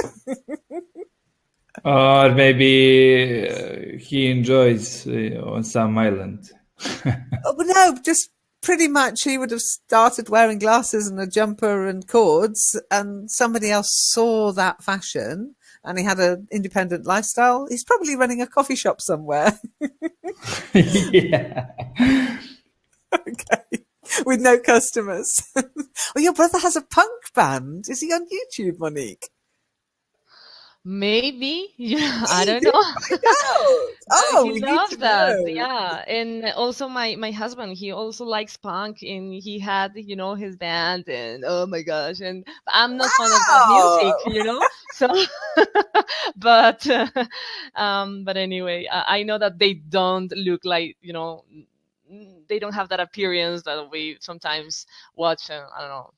Or maybe he enjoys on some island. Oh, but no, just pretty much he would have started wearing glasses and a jumper and cords, and somebody else saw that fashion and he had an independent lifestyle. He's probably running a coffee shop somewhere. Yeah. Okay. With no customers. Oh, your brother has a punk band. Is he on YouTube, Monique? Maybe, yeah, I don't know. Oh, He we need loves to that, know. yeah. And also my husband, he also likes punk, and he had, you know, his band, and oh my gosh, and I'm not fond of that music, Wow. you know. So, but anyway, I know that they don't look like, you know, they don't have that appearance that we sometimes watch. I don't know,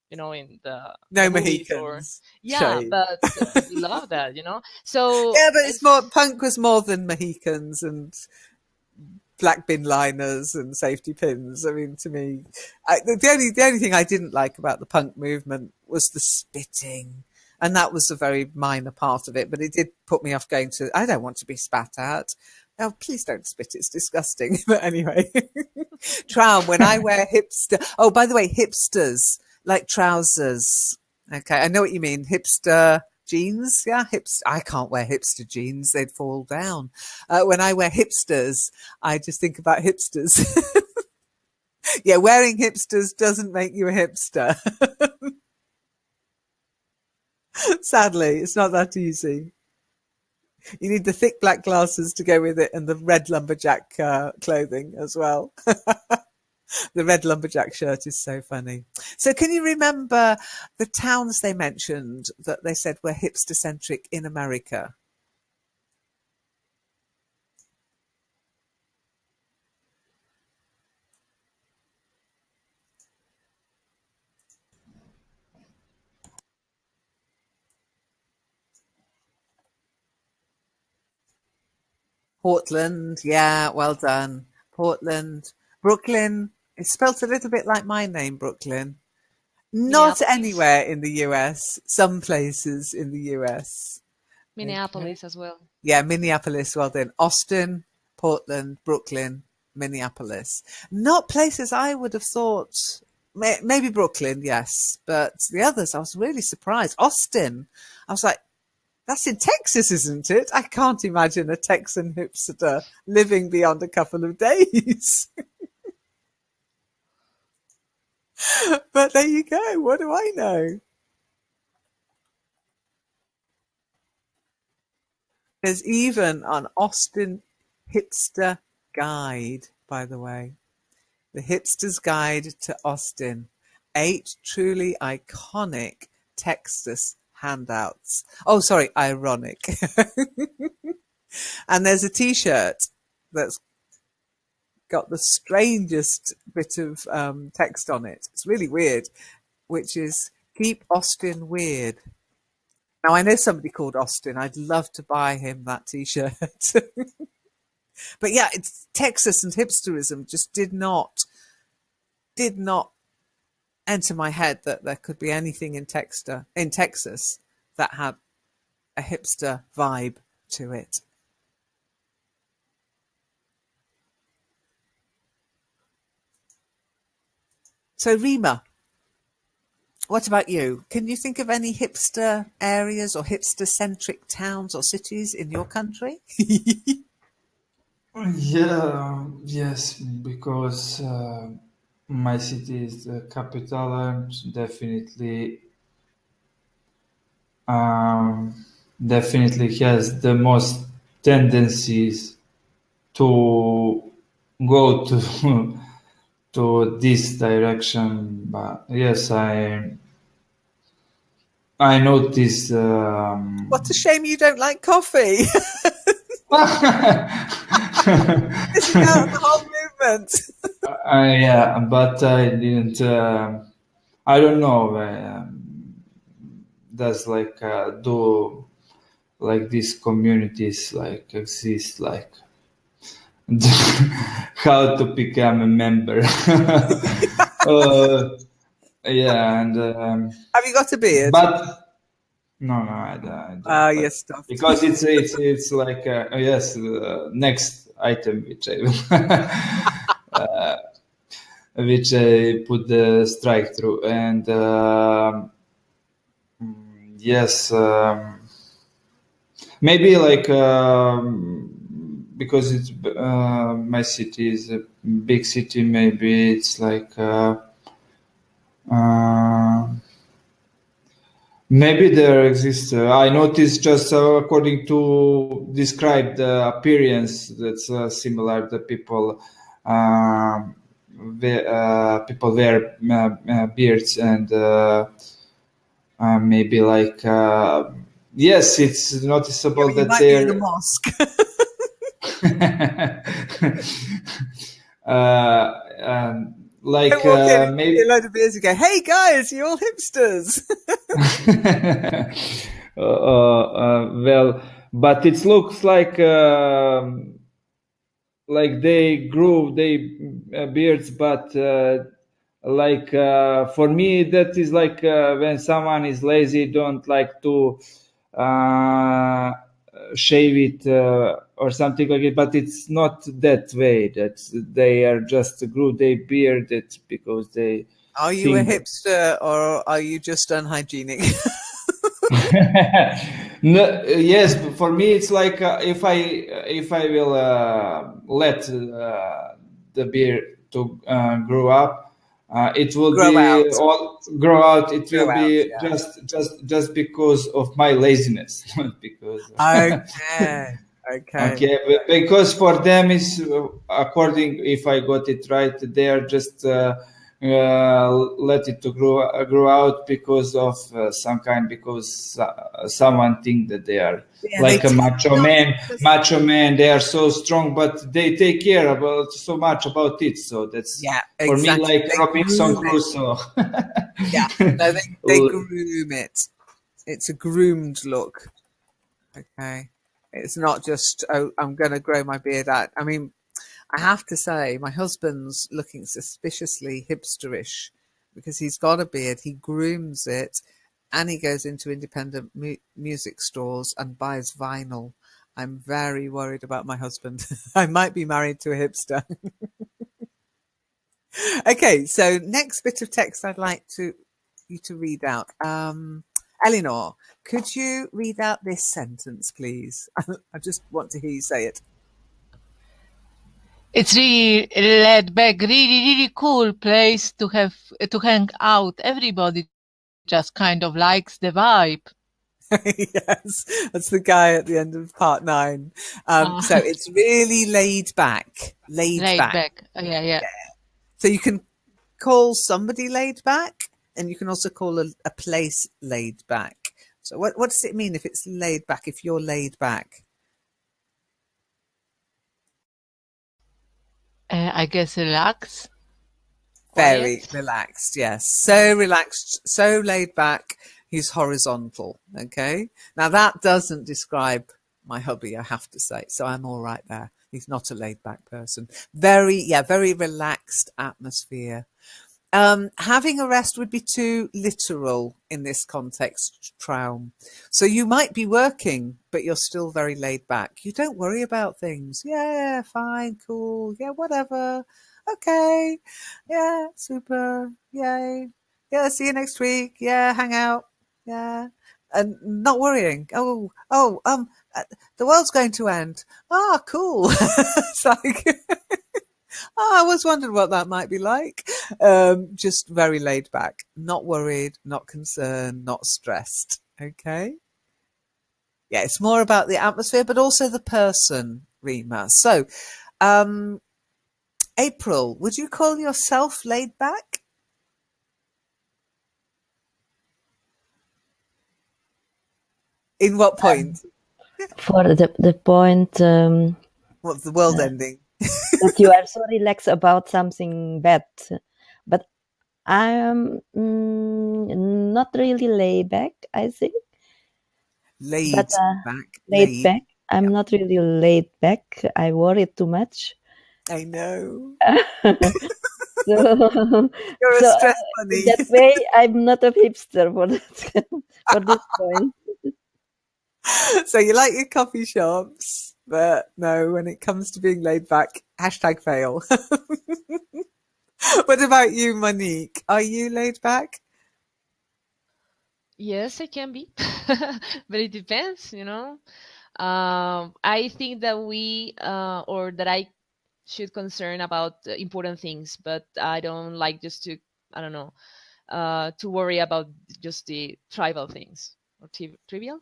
you know, in the No movies, or Mohicans. yeah, Shame. but we love that, you know. So Yeah, but it's more, punk was more than Mohicans and black bin liners and safety pins. I mean, to me, the only thing I didn't like about the punk movement was the spitting. And that was a very minor part of it, but it did put me off going to, I don't want to be spat at. Oh, please don't spit. It's disgusting. But anyway, Traum, when I wear hipster, oh, by the way, hipsters like trousers. Okay. I know what you mean. Hipster Jeans, yeah, I can't wear hipster jeans; they'd fall down. When I wear hipsters, I just think about hipsters. Yeah, wearing hipsters doesn't make you a hipster. Sadly, it's not that easy. You need the thick black glasses to go with it, and the red lumberjack clothing as well. The red lumberjack shirt is so funny. So can you remember the towns they mentioned that they said were hipster-centric in America? Portland, yeah, well done. Portland. Brooklyn, it's spelt a little bit like my name, Brooklyn. Not Minneapolis. anywhere in the US, some places in the US. Minneapolis as well. Yeah, Minneapolis, well done. Austin, Portland, Brooklyn, Minneapolis. Not places I would have thought, maybe Brooklyn, yes, but the others, I was really surprised. Austin, I was like, that's in Texas, isn't it? I can't imagine a Texan hipster living beyond a couple of days. But there you go. What do I know? There's even an Austin hipster guide, by the way. The Hipster's Guide to Austin. 8 truly iconic Texas handouts. Oh, sorry, ironic. And there's a t-shirt that's got the strangest bit of text on it. It's really weird, which is "Keep Austin Weird." Now, I know somebody called Austin. I'd love to buy him that t-shirt. But yeah, it's Texas and hipsterism just did not enter my head that there could be anything in Texas that had a hipster vibe to it. So Rima, what about you? Can you think of any hipster areas or hipster-centric towns or cities in your country? Yeah, yes, because my city is the capital and definitely has the most tendencies to go to to this direction. But yes, I noticed. What a shame you don't like coffee. Missing out on the whole movement. Yeah, but I didn't. I don't know. Does like do like these communities like exist like how to become a member? Yeah, and have you got a beard? but no, I don't. Yes, stuff. Because it's like yes, next item which I which I put the strike through, and yes, maybe like because it's my city is a big city. Maybe it's like. Maybe there exists. I noticed just according to described appearance that's similar. The people wear beards and maybe like yes, it's noticeable You that might be they're in the mosque. like walk in, maybe a load of beers and go, "Hey guys, you all hipsters." Well, but it looks like they grew their beards, but like for me that is like when someone is lazy, don't like to shave it or something like it, but it's not that way. That they are just grew their beard. It's because they. Are you a hipster or are you just unhygienic? No, yes, for me it's like if I will let the beer to grow up, it will Grow be out. all grow out. It Grow will out, be yeah. just because of my laziness, not because. Okay. Okay. Okay, because for them is according, if I got it right, they are just let it to grow out because of some kind, because someone think that they are Yeah, they like a tend macho not man. to. Macho man, they are so strong, but they take care about so much about it. So that's Yeah, for me exactly. like They Robinson groom it. Crusoe. Yeah. No, they groom it. It's a groomed look. Okay. It's not just, oh, I'm going to grow my beard out. I mean, I have to say, my husband's looking suspiciously hipsterish because he's got a beard, he grooms it, and he goes into independent music stores and buys vinyl. I'm very worried about my husband. I might be married to a hipster. Okay, so next bit of text I'd like you to read out. Eleanor, could you read out this sentence, please? I just want to hear you say it. It's really laid back, really cool place to hang out. Everybody just kind of likes the vibe. Yes, that's the guy at the end of part 9. So it's really laid back. Laid back. Yeah. So you can call somebody laid back, and you can also call a place laid back. So what does it mean if it's laid back, if you're laid back? I guess relax. Very Quiet. relaxed, yes. So relaxed, so laid back, he's horizontal, okay? Now that doesn't describe my hubby, I have to say, so I'm all right there. He's not a laid back person. Very relaxed atmosphere. Having a rest would be too literal in this context, Traum. So you might be working, but you're still very laid back. You don't worry about things. Yeah, fine, cool. Yeah, whatever. Okay. Yeah, super. Yay. Yeah, see you next week. Yeah, hang out. Yeah. And not worrying. The world's going to end. Ah, cool. It's like, I always wondered what that might be like. Just very laid back, not worried, not concerned, not stressed. Okay. Yeah, it's more about the atmosphere, but also the person, Rima. So, April, would you call yourself laid back? In what point? For the point What's the world ending? that you are so relaxed about something bad, but I am not really laid back, I think. Laid back. Laid back. I'm not really laid back. I worry too much. I know. So, You're a stress bunny. in that way, I'm not a hipster for that, for this point. So you like your coffee shops, but no, when it comes to being laid back, #fail. What about you, Monique? Are you laid back? Yes, I can be, but it depends, you know. I think that or that I should concern about important things, but I don't like just to, I don't know, to worry about just the trivial things or trivial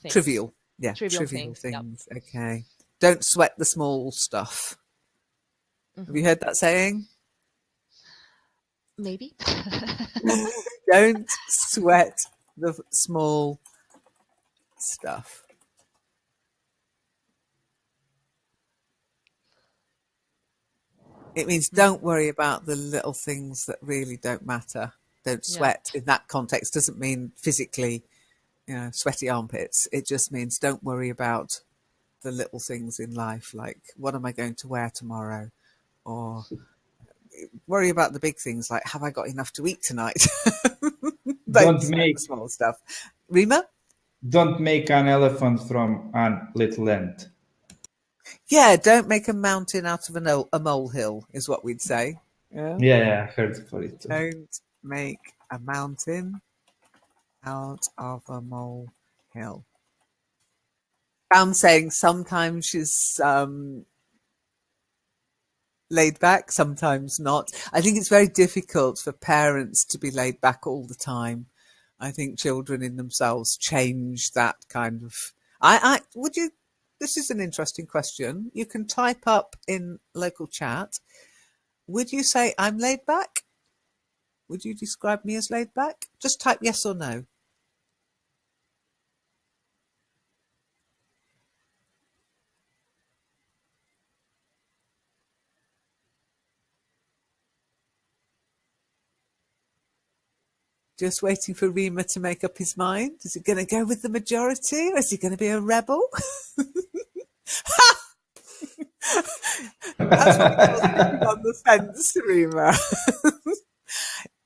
things. Trivial. Yeah, Trivial trivial things. things. Yep. Okay. Don't sweat the small stuff. Mm-hmm. Have you heard that saying? Maybe. Don't sweat the small stuff. It means don't worry about the little things that really don't matter. Don't sweat in that context. Doesn't mean physically, sweaty armpits. It just means don't worry about the little things in life, like what am I going to wear tomorrow? Or worry about the big things, like have I got enough to eat tonight? Don't make the small stuff. Rima? Don't make an elephant from a little ant. Yeah, don't make a mountain out of a molehill, is what we'd say. Yeah, I heard for it too. Don't make a mountain out of a molehill. I'm saying sometimes she's laid back, sometimes not. I think it's very difficult for parents to be laid back all the time. I think children in themselves change that kind of. Would you? This is an interesting question. You can type up in local chat. Would you say I'm laid back? Would you describe me as laid back? Just type yes or no. Just waiting for Rima to make up his mind. Is he going to go with the majority or is he going to be a rebel? That's what we call sitting on the fence, Rima.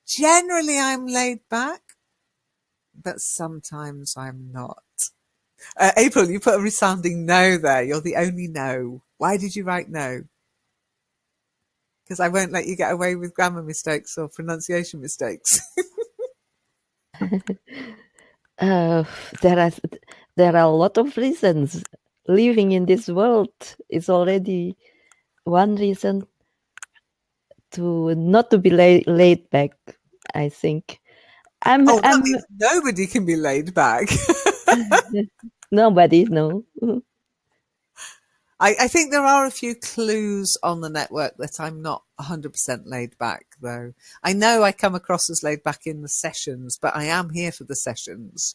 Generally, I'm laid back, but sometimes I'm not. April, you put a resounding no there. You're the only no. Why did you write no? Because I won't let you get away with grammar mistakes or pronunciation mistakes. There are a lot of reasons. Living in this world is already one reason to not to be laid back, I think. That means nobody can be laid back. Nobody, no. I think there are a few clues on the network that I'm not 100% laid back, though. I know I come across as laid back in the sessions, but I am here for the sessions.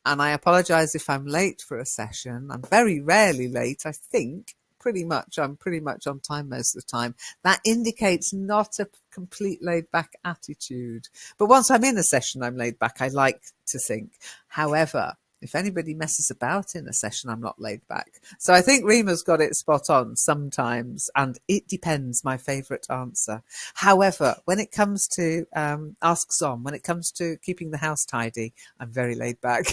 And I apologise if I'm late for a session. I'm very rarely late, I think. I'm pretty much on time most of the time. That indicates not a complete laid back attitude. But once I'm in a session, I'm laid back, I like to think. However, if anybody messes about in a session, I'm not laid back. So I think Rima's got it spot on sometimes, and it depends, my favourite answer. However, when it comes to Ask Zom, when it comes to keeping the house tidy, I'm very laid back.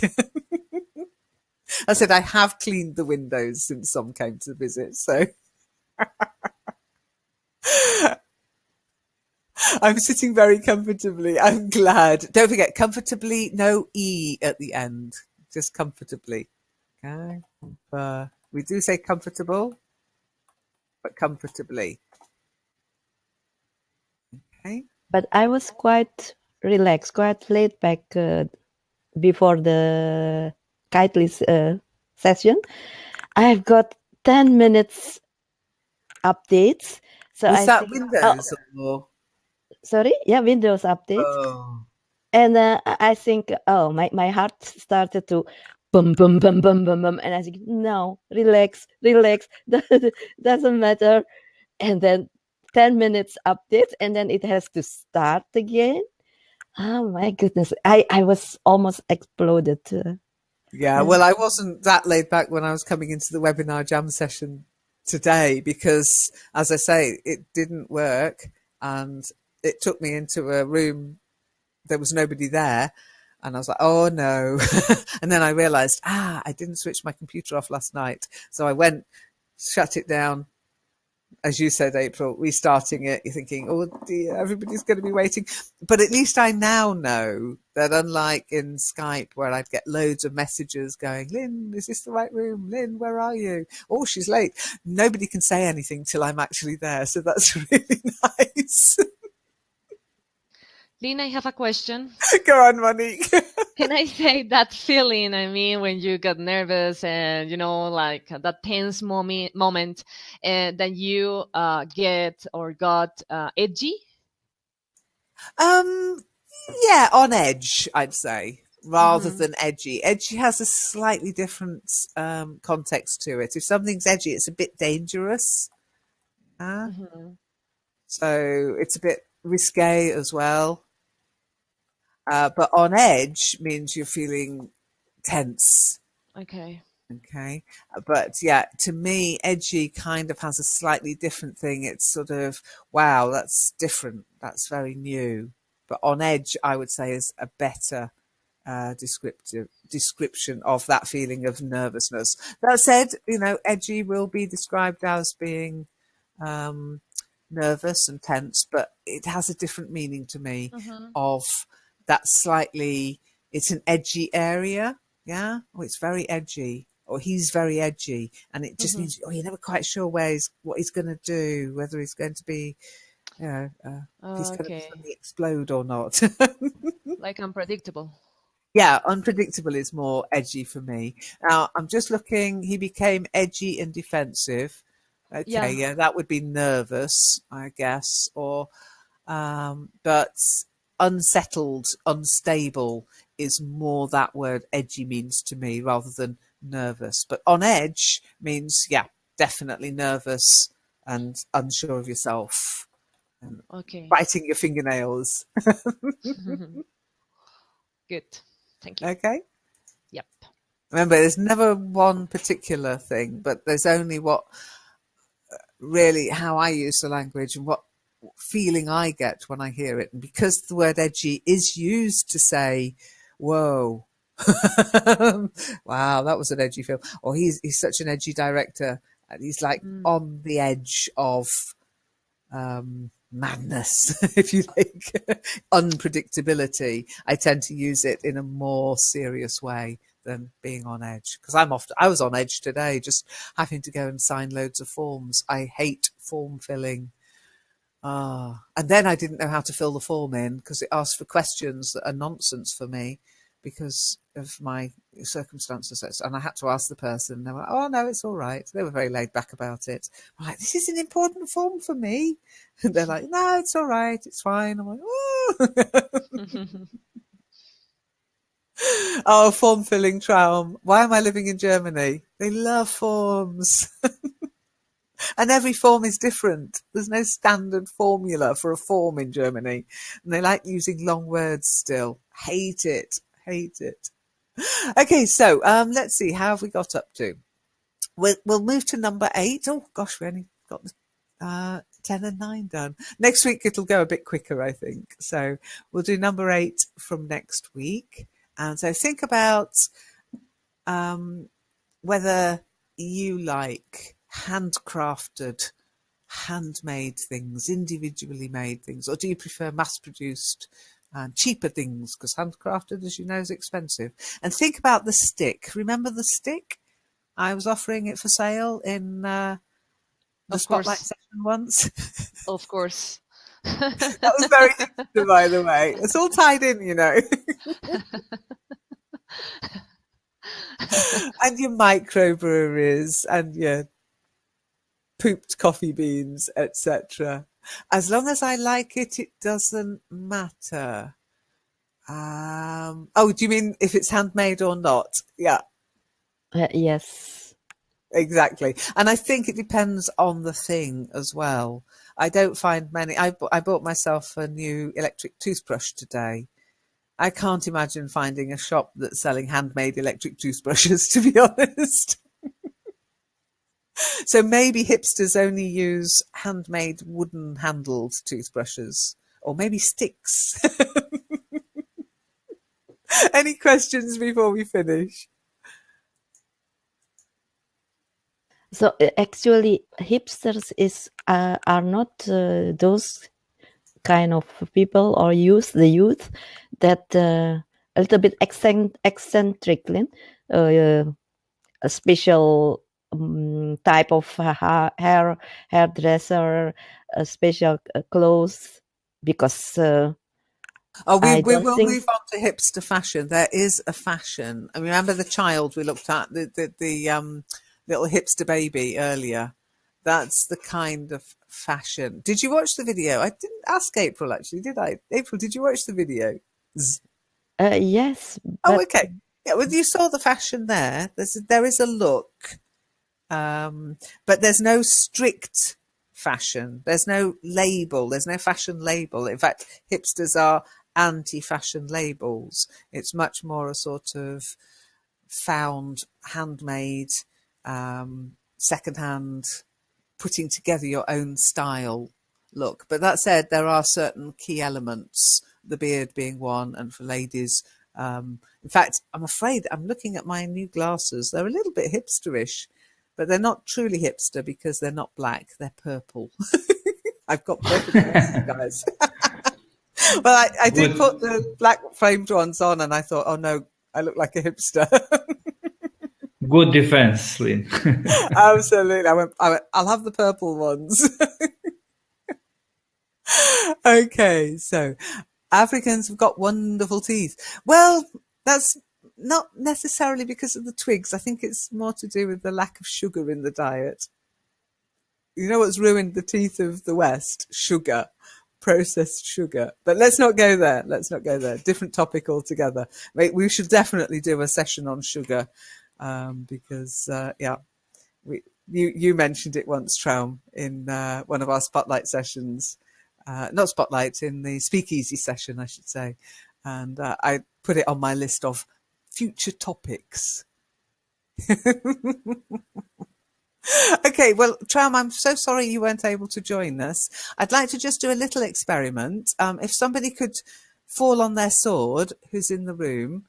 I said I have cleaned the windows since Zom came to visit, so I'm sitting very comfortably. I'm glad. Don't forget, comfortably, no E at the end. Just comfortably. Okay. We do say comfortable, but comfortably. Okay. But I was quite relaxed, quite laid back before the Kitely session. I've got 10 minutes updates. So Was that Windows or? Sorry? Yeah, Windows updates. Oh. And I think, my heart started to boom, boom, boom, boom, boom, boom. And I think, no, relax. Doesn't matter. And then 10 minutes update, and then it has to start again. Oh my goodness. I was almost exploded. Yeah, well, I wasn't that laid back when I was coming into the webinar jam session today because, as I say, it didn't work and it took me into a room. There was nobody there. And I was like, oh no. And then I realized, I didn't switch my computer off last night. So I went, shut it down. As you said, April, restarting it, you're thinking, oh dear, everybody's going to be waiting. But at least I now know that unlike in Skype where I'd get loads of messages going, Lynn, is this the right room? Lynn, where are you? Oh, she's late. Nobody can say anything till I'm actually there. So that's really nice. Lynn, I have a question. Go on, Monique. Can I say that feeling, I mean, when you got nervous and, like that tense moment that you get or got edgy? Yeah, on edge, I'd say, rather than edgy. Edgy has a slightly different context to it. If something's edgy, it's a bit dangerous. So it's a bit risque as well. But on edge means you're feeling tense. Okay. But yeah, to me, edgy kind of has a slightly different thing. It's sort of, wow, that's different. That's very new. But on edge, I would say, is a better description of that feeling of nervousness. That said, edgy will be described as being nervous and tense, but it has a different meaning to me of that slightly it's an edgy area. Yeah. Oh, it's very edgy. Or he's very edgy. And it just means, you're never quite sure what he's going to do, whether he's going to be, if he's going to suddenly explode or not. Like unpredictable. Yeah, unpredictable is more edgy for me. Now, I'm just looking, he became edgy and defensive. Okay, yeah, that would be nervous, I guess. Or, but unsettled, unstable is more that word edgy means to me rather than nervous. But on edge means, yeah, definitely nervous and unsure of yourself. And biting your fingernails. Good. Thank you. Okay. Yep. Remember, there's never one particular thing, but there's only what really how I use the language and what feeling I get when I hear it. And because the word edgy is used to say, whoa, wow, that was an edgy film. Or he's such an edgy director. And he's like on the edge of madness, if you like, unpredictability. I tend to use it in a more serious way than being on edge, because I was on edge today, just having to go and sign loads of forms. I hate form filling. And then I didn't know how to fill the form in because it asked for questions that are nonsense for me because of my circumstances. And I had to ask the person, and they were like, oh no, it's all right. They were very laid back about it. I'm like, this is an important form for me. And they're like, no, it's all right. It's fine. I'm like, oh. Oh, form filling traum. Why am I living in Germany? They love forms. And every form is different. There's no standard formula for a form in Germany. And they like using long words still. Hate it. Hate it. Okay, so let's see. How have we got up to? We'll move to number 8. Oh, gosh, we only got the 10 and 9 done. Next week, it'll go a bit quicker, I think. So we'll do number 8 from next week. And so think about whether you like handcrafted, handmade things, individually made things, or do you prefer mass-produced and cheaper things? Because handcrafted, as you know, is expensive. And think about the stick. Remember the stick? I was offering it for sale in the Spotlight session once. Of course. That was very hipster, by the way. It's all tied in, you know. And your microbreweries and your pooped coffee beans, etc. As long as I like it, it doesn't matter. Oh, do you mean if it's handmade or not? Yeah. Yes. Exactly. And I think it depends on the thing as well. I don't find many. I bought myself a new electric toothbrush today. I can't imagine finding a shop that's selling handmade electric toothbrushes, to be honest. So maybe hipsters only use handmade wooden handled toothbrushes, or maybe sticks. Any questions before we finish? So actually, hipsters are not those kind of people or the youth that a little bit eccentrically, a special type of hairdresser, special clothes, because we will move on to hipster fashion. There is a fashion. I remember the child we looked at, the little hipster baby earlier. That's the kind of fashion. Did you watch the video? I didn't ask April, actually, did I? April, did you watch the video? Yes. Oh, okay. Yeah, well, you saw the fashion there. There is a look, but there's no strict fashion. There's no label. There's no fashion label. In fact, hipsters are anti-fashion labels. It's much more a sort of found, handmade, secondhand, putting together your own style look. But that said, there are certain key elements, the beard being one, and for ladies, in fact, I'm afraid I'm looking at my new glasses. They're a little bit hipsterish, but they're not truly hipster because they're not black. They're purple. I've got purple glasses, guys. Well, I did Good. put the black framed ones on, and I thought, oh no, I look like a hipster. Good defense, Lynn. Absolutely. I went, I'll have the purple ones. Okay, so Africans have got wonderful teeth. Well, that's not necessarily because of the twigs. I think it's more to do with the lack of sugar in the diet. You know what's ruined the teeth of the West? Sugar, processed sugar. But let's not go there. Let's not go there. Different topic altogether. We should definitely do a session on sugar because, yeah, you mentioned it once, Traum, in one of our spotlight sessions. Not spotlight, in the speakeasy session, I should say. And I put it on my list of future topics. Okay, well, Traum, I'm so sorry you weren't able to join us. I'd like to just do a little experiment. If somebody could fall on their sword, who's in the room,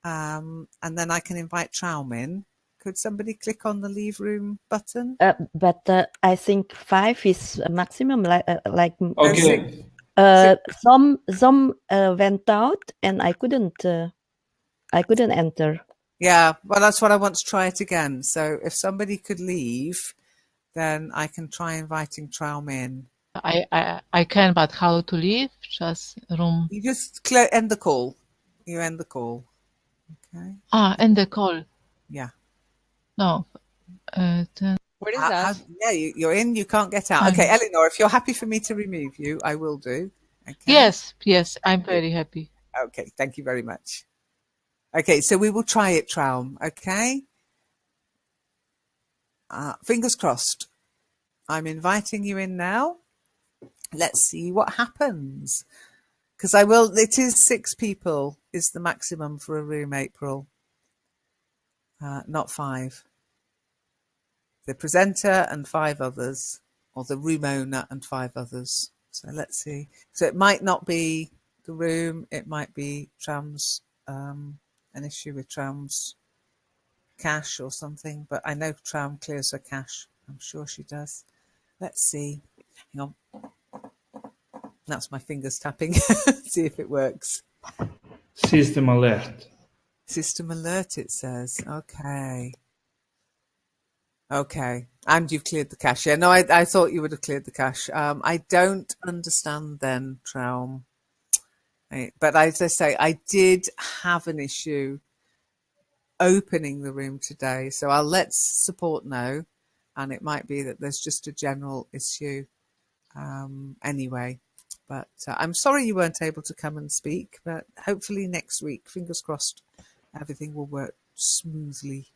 and then I can invite Traum in. Could somebody click on the leave room button? But I think 5 is maximum. Like Okay. some went out, and I couldn't enter. Yeah, well, that's what I want to try it again. So if somebody could leave, then I can try inviting Traum in. I can, but how to leave? Just room. You just end the call. You end the call. Okay. End the call. Yeah. No. Then... What is that? Yeah, you're in. You can't get out. Okay, Eleanor, if you're happy for me to remove you, I will do. Okay. Yes, I'm very happy. Okay, thank you very much. Okay, so we will try it, Traum. Okay. Fingers crossed. I'm inviting you in now. Let's see what happens. Because it is 6 people is the maximum for a room, April. Not 5. The presenter and 5 others, or the room owner and 5 others. So let's see. So it might not be the room, it might be Traum's, an issue with Traum's cache or something, but I know Traum clears her cache. I'm sure she does. Let's see. Hang on. That's my fingers tapping. See if it works. System alert. System alert, it says. Okay. Okay. And you've cleared the cache. Yeah, no, I thought you would have cleared the cache. I don't understand then, Traum. But as I say, I did have an issue opening the room today. So I'll let support know. And it might be that there's just a general issue anyway. But I'm sorry you weren't able to come and speak. But hopefully next week, fingers crossed, everything will work smoothly.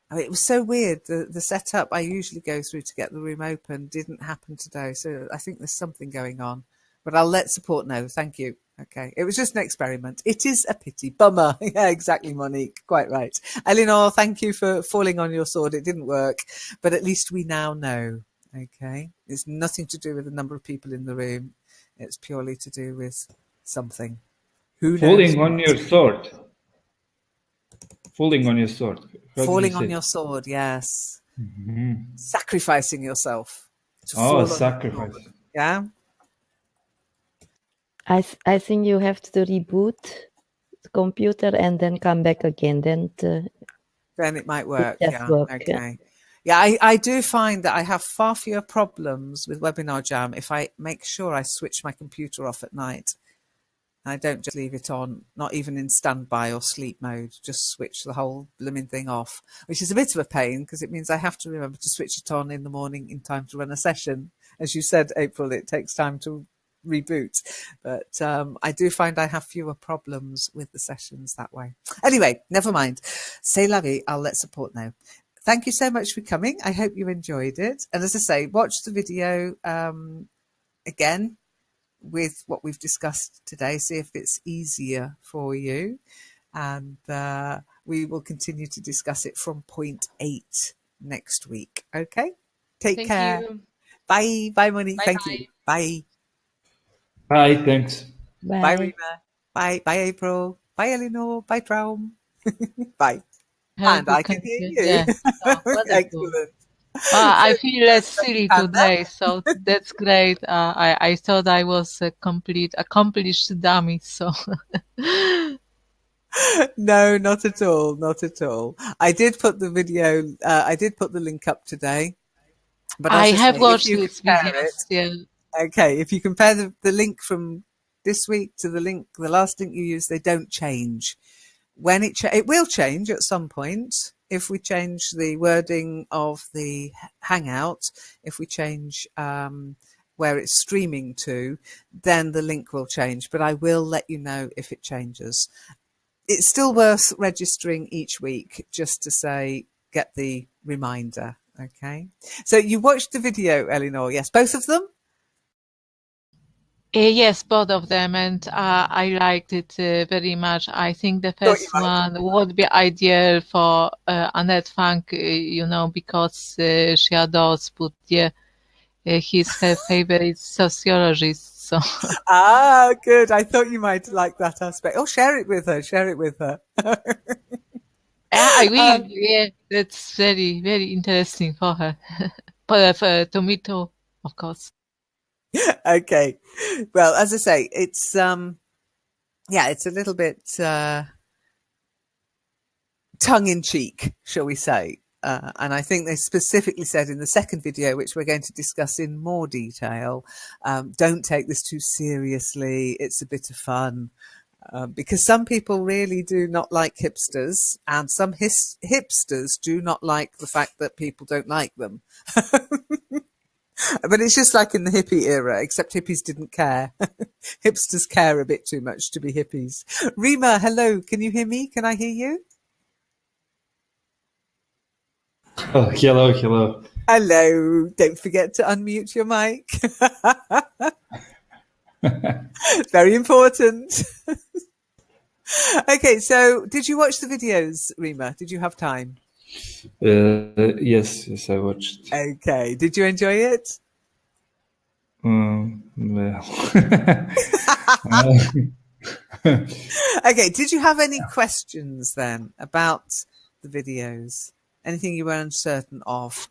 I mean, it was so weird. The setup I usually go through to get the room open didn't happen today. So I think there's something going on. But I'll let support know. Thank you. Okay. It was just an experiment. It is a pity. Bummer. Yeah, exactly, Monique. Quite right. Eleanor, thank you for falling on your sword. It didn't work. But at least we now know. Okay. It's nothing to do with the number of people in the room. It's purely to do with something. Who knows? Falling on your sword. Falling on your sword. Falling on your sword, yes. Mm-hmm. Sacrificing yourself. Sacrifice. Yeah. I think you have to reboot the computer and then come back again. Then it might work. Yeah. Work, okay. Yeah, I do find that I have far fewer problems with Webinar Jam if I make sure I switch my computer off at night. I don't just leave it on, not even in standby or sleep mode, just switch the whole blooming thing off, which is a bit of a pain because it means I have to remember to switch it on in the morning in time to run a session. As you said, April, it takes time to reboot. But I do find I have fewer problems with the sessions that way. Anyway, never mind. C'est la vie. I'll let support know. Thank you so much for coming. I hope you enjoyed it. And as I say, watch the video again with what we've discussed today, see if it's easier for you, and we will continue to discuss it from point 8 next week. Okay, take care. You. Bye Monique. Thank you. Bye. Thanks. Bye Rima. Bye April. Bye Eleanor. Bye Traum. Bye. And I can hear you. Yeah. Excellent. I feel less silly today, so that's great. I thought I was a complete accomplished dummy, so No, not at all, not at all. I did put the video, I did put the link up today, but I as I have say, if watched you this compare video. it, Yeah. okay, if you compare the link from this week to the last link you used, they don't change. When it will change at some point if we change the wording of the Hangout, if we change where it's streaming to, then the link will change, but I will let you know if it changes. It's still worth registering each week just to say, get the reminder. Okay. So you watched the video, Eleanor? Yes, both of them? Yes, both of them, and I liked it very much. I think the Thought you first might. one would be ideal for Annette Frank, because she adores Bourdieu. He's her favorite sociologist. So Ah, good. I thought you might like that aspect. Oh, share it with her. Share it with her. I will. Yeah, that's very, very interesting for her. To me too, of course. Okay. Well, as I say, it's it's a little bit tongue in cheek, shall we say. And I think they specifically said in the second video, which we're going to discuss in more detail, don't take this too seriously. It's a bit of fun. Because some people really do not like hipsters, and some hipsters do not like the fact that people don't like them. But it's just like in the hippie era, except hippies didn't care. Hipsters care a bit too much to be hippies. Rima, hello. Can you hear me? Can I hear you? Oh, hello, hello. Hello. Don't forget to unmute your mic. Very important. Okay, so did you watch the videos, Rima? Did you have time? Yes, I watched. Okay. Did you enjoy it? Well. Okay. Did you have any questions then about the videos? Anything you were uncertain of?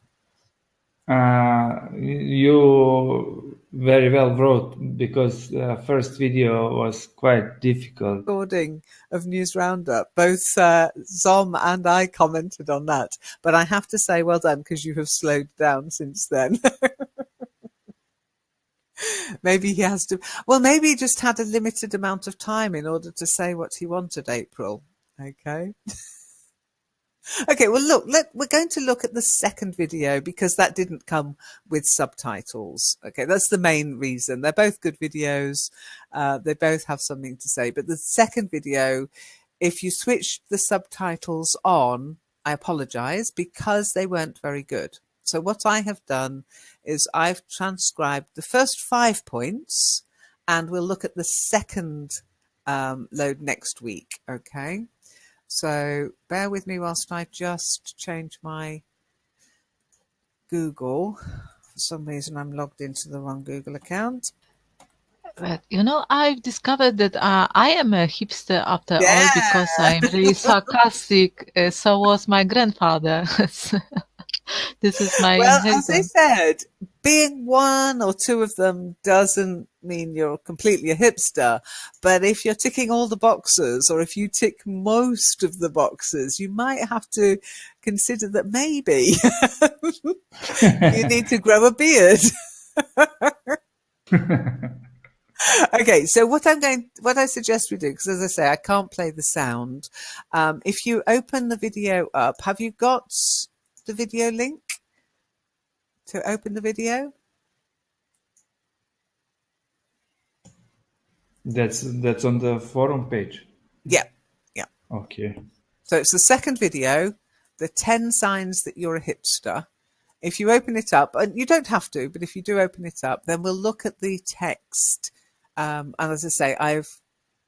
You very well wrote, because the first video was quite difficult. Recording of News Roundup. Both Zom and I commented on that. But I have to say, well done, because you have slowed down since then. Maybe he has to. Well, maybe he just had a limited amount of time in order to say what he wanted, April. Okay. Okay, well, look, we're going to look at the second video because that didn't come with subtitles. Okay, that's the main reason. They're both good videos. They both have something to say. But the second video, if you switch the subtitles on, I apologize because they weren't very good. So what I have done is I've transcribed the first 5 points and we'll look at the second load next week. Okay. So bear with me whilst I just change my Google. For some reason, I'm logged into the wrong Google account. But I've discovered that I am a hipster after all because I'm really sarcastic. So was my grandfather. This is my As I inheritance. said, being one or two of them doesn't mean you're completely a hipster. But if you're ticking all the boxes, or if you tick most of the boxes, you might have to consider that maybe you need to grow a beard. Okay, so what I suggest we do, because as I say, I can't play the sound. If you open the video up, have you got the video link to open the video? That's on the forum page. Yeah. Okay. So it's the second video, the 10 signs that you're a hipster. If you open it up, and you don't have to, but if you do open it up, then we'll look at the text. And as I say, I've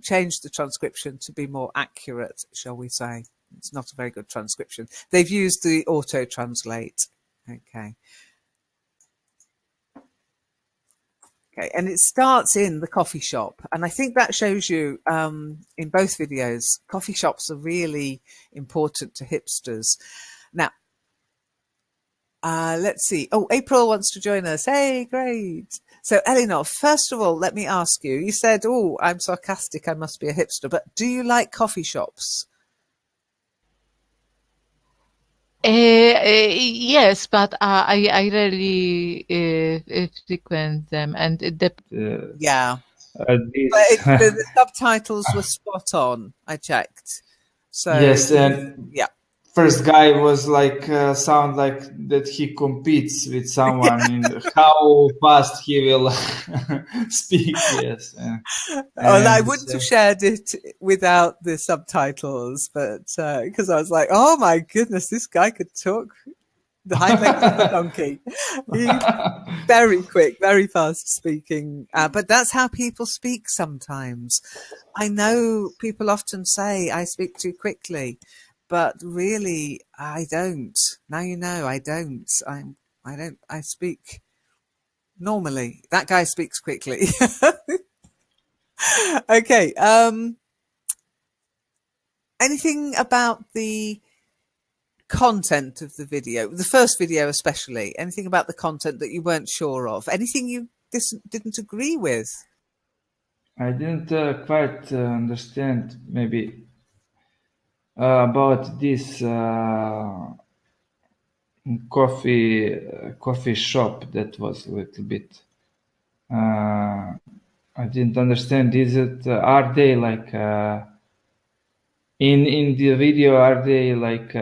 changed the transcription to be more accurate, shall we say. It's not a very good transcription. They've used the auto-translate. Okay. Okay, and it starts in the coffee shop. And I think that shows you in both videos, coffee shops are really important to hipsters. Now, Let's see. Oh, April wants to join us. Hey, great. So, Eleanor, first of all, let me ask you. You said, oh, I'm sarcastic. I must be a hipster. But do you like coffee shops? Yes, but I rarely frequent them, and Yeah. This. But the subtitles were spot on. I checked. So, Yes, and yeah. first guy was like sound like that he competes with someone in how fast he will speak. Yes, Well, I and wouldn't have shared it without the subtitles, but because I was like, oh my goodness, this guy could talk the hind legs of the donkey. He's very quick, very fast speaking. But that's how people speak sometimes. I know people often say I speak too quickly, but really I don't. Now you know I don't. I speak normally. That guy speaks quickly. Okay. Anything about the content of the video, the first video especially, anything about the content that you weren't sure of, anything you didn't agree with? I didn't quite understand maybe about this coffee shop. That was a little bit. I didn't understand. Is it are they like in the video? Are they like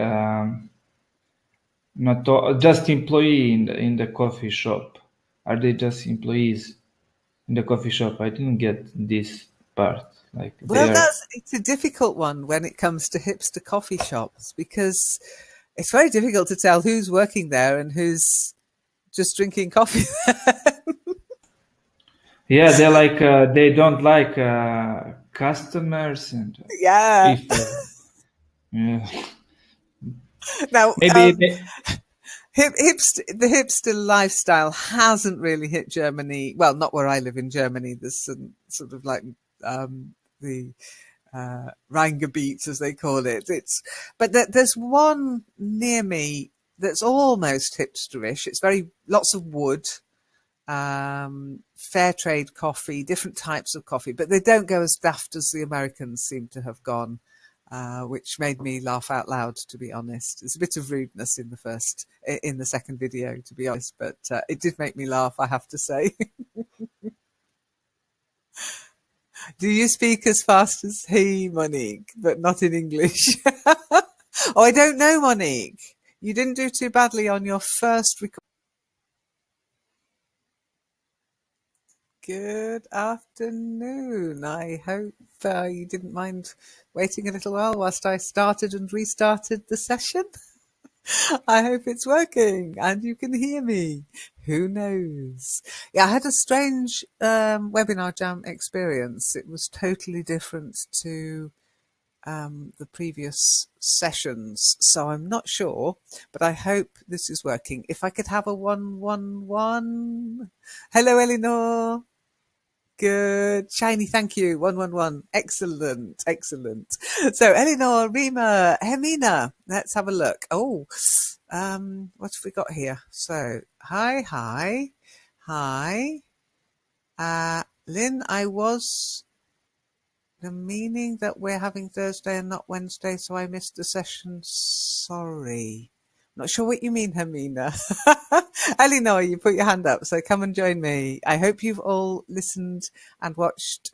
not just employee in the coffee shop? Are they just employees in the coffee shop? I didn't get this part. Like they Well, are. it's a difficult one when it comes to hipster coffee shops, because it's very difficult to tell who's working there and who's just drinking coffee. Yeah, they like they don't like customers and Yeah. if yeah. Now, Maybe the hipster lifestyle hasn't really hit Germany. Well, not where I live in Germany. There's some sort of like the Rheingebiet, as they call it. But there's one near me that's almost hipsterish. It's lots of wood, fair trade coffee, different types of coffee, but they don't go as daft as the Americans seem to have gone. Which made me laugh out loud, to be honest. There's a bit of rudeness in the second video, to be honest, but it did make me laugh, I have to say. Do you speak as fast as he, Monique, but not in English? Oh, I don't know, Monique. You didn't do too badly on your first record. Good afternoon. I hope you didn't mind waiting a little while whilst I started and restarted the session. I hope it's working and you can hear me. Who knows? Yeah, I had a strange webinar jam experience. It was totally different to the previous sessions, so I'm not sure, but I hope this is working. If I could have a 111. Hello, Eleanor. Good. Shiny, thank you. 111. Excellent. Excellent. So, Eleanor, Rima, Hermina, let's have a look. Oh, what have we got here? So, hi. Lynn, I was the meaning that we're having Thursday and not Wednesday, so I missed the session. Sorry. Not sure what you mean, Hermina. Eleanor, you put your hand up, so come and join me. I hope you've all listened to and watched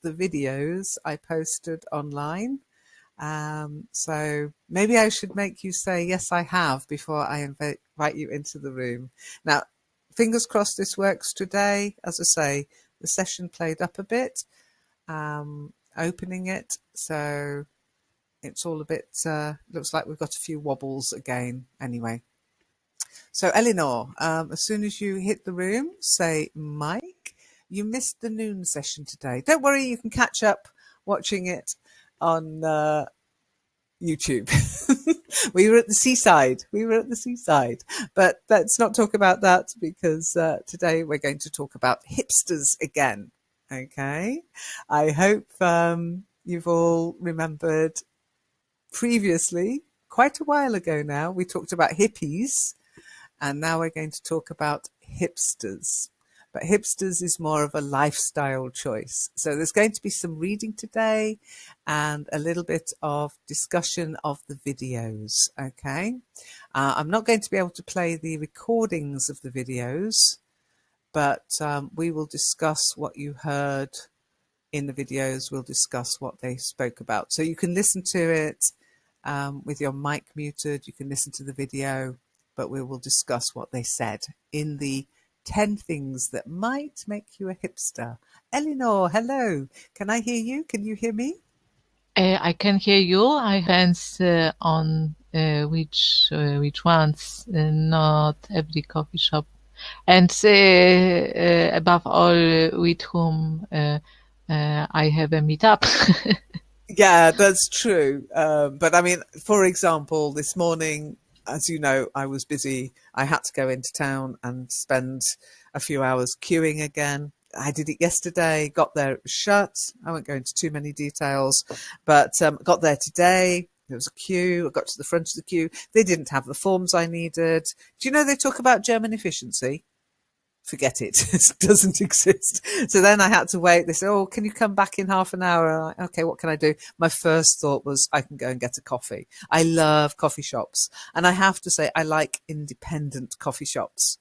the videos I posted online. So maybe I should make you say, yes, I have, before I invite you into the room. Now, fingers crossed this works today. As I say, the session played up a bit, opening it. So it's all a bit, looks like we've got a few wobbles again anyway. So Eleanor, as soon as you hit the room, say Mike. You missed the noon session today. Don't worry, you can catch up watching it on YouTube. We were at the seaside. But let's not talk about that, because today we're going to talk about hipsters again. Okay. I hope you've all remembered previously quite a while ago now. We talked about hippies, and now we're going to talk about hipsters. But hipsters is more of a lifestyle choice. So there's going to be some reading today and a little bit of discussion of the videos, okay? I'm not going to be able to play the recordings of the videos, but we will discuss what you heard in the videos. We'll discuss what they spoke about. So you can listen to it with your mic muted. You can listen to the video, but we will discuss what they said in the 10 things that might make you a hipster. Eleanor, hello. Can I hear you? Can you hear me? I can hear you. I hands on which ones, not every coffee shop, and above all, with whom I have a meetup. Yeah, that's true. But I mean, for example, this morning, as you know, I was busy. I had to go into town and spend a few hours queuing again. I did it yesterday, got there, it was shut. I won't go into too many details, but got there today. There was a queue. I got to the front of the queue. They didn't have the forms I needed. Do you know they talk about German efficiency? Forget it. It doesn't exist. So then I had to wait. They said, oh, can you come back in half an hour? I'm like, okay, what can I do? My first thought was I can go and get a coffee. I love coffee shops. And I have to say, I like independent coffee shops.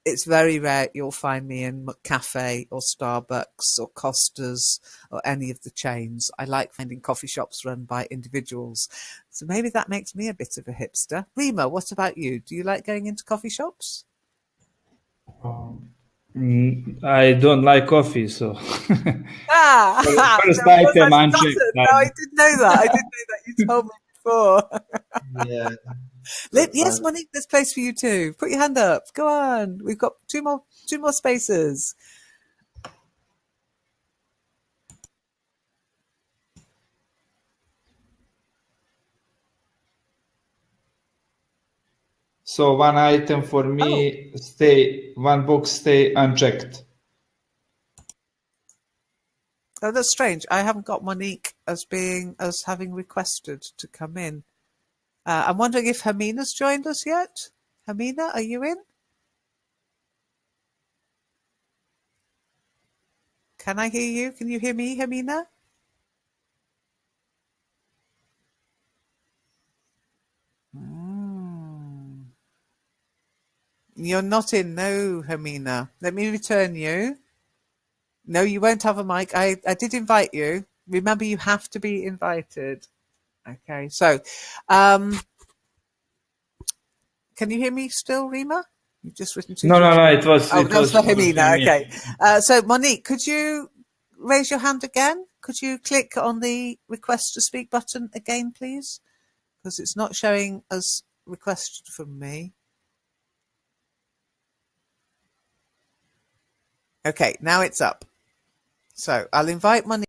It's very rare you'll find me in McCafe or Starbucks or Costa's or any of the chains. I like finding coffee shops run by individuals. So maybe that makes me a bit of a hipster. Rima, what about you? Do you like going into coffee shops? I don't like coffee, so first Of course item I've unchecked. forgotten. No, I didn't know that. I didn't know that. You told me before. Yeah. Yes, Monique, there's place for you too. Put your hand up. Go on. We've got two more spaces. So one item for me one box stay unchecked. Oh, that's strange. I haven't got Monique as having requested to come in. I'm wondering if Hermina's joined us yet. Hermina, are you in? Can I hear you? Can you hear me, Hermina? You're not in, no, Hermina. Let me return you. No, you won't have a mic. I did invite you. Remember, you have to be invited. Okay, so can you hear me still, Rima? You've just written two. No, it was. Oh, it that was for was Hermina. me. Okay. So Monique, could you raise your hand again? Could you click on the request to speak button again, please? Because it's not showing as requested from me. Okay, now it's up. So I'll invite Monique.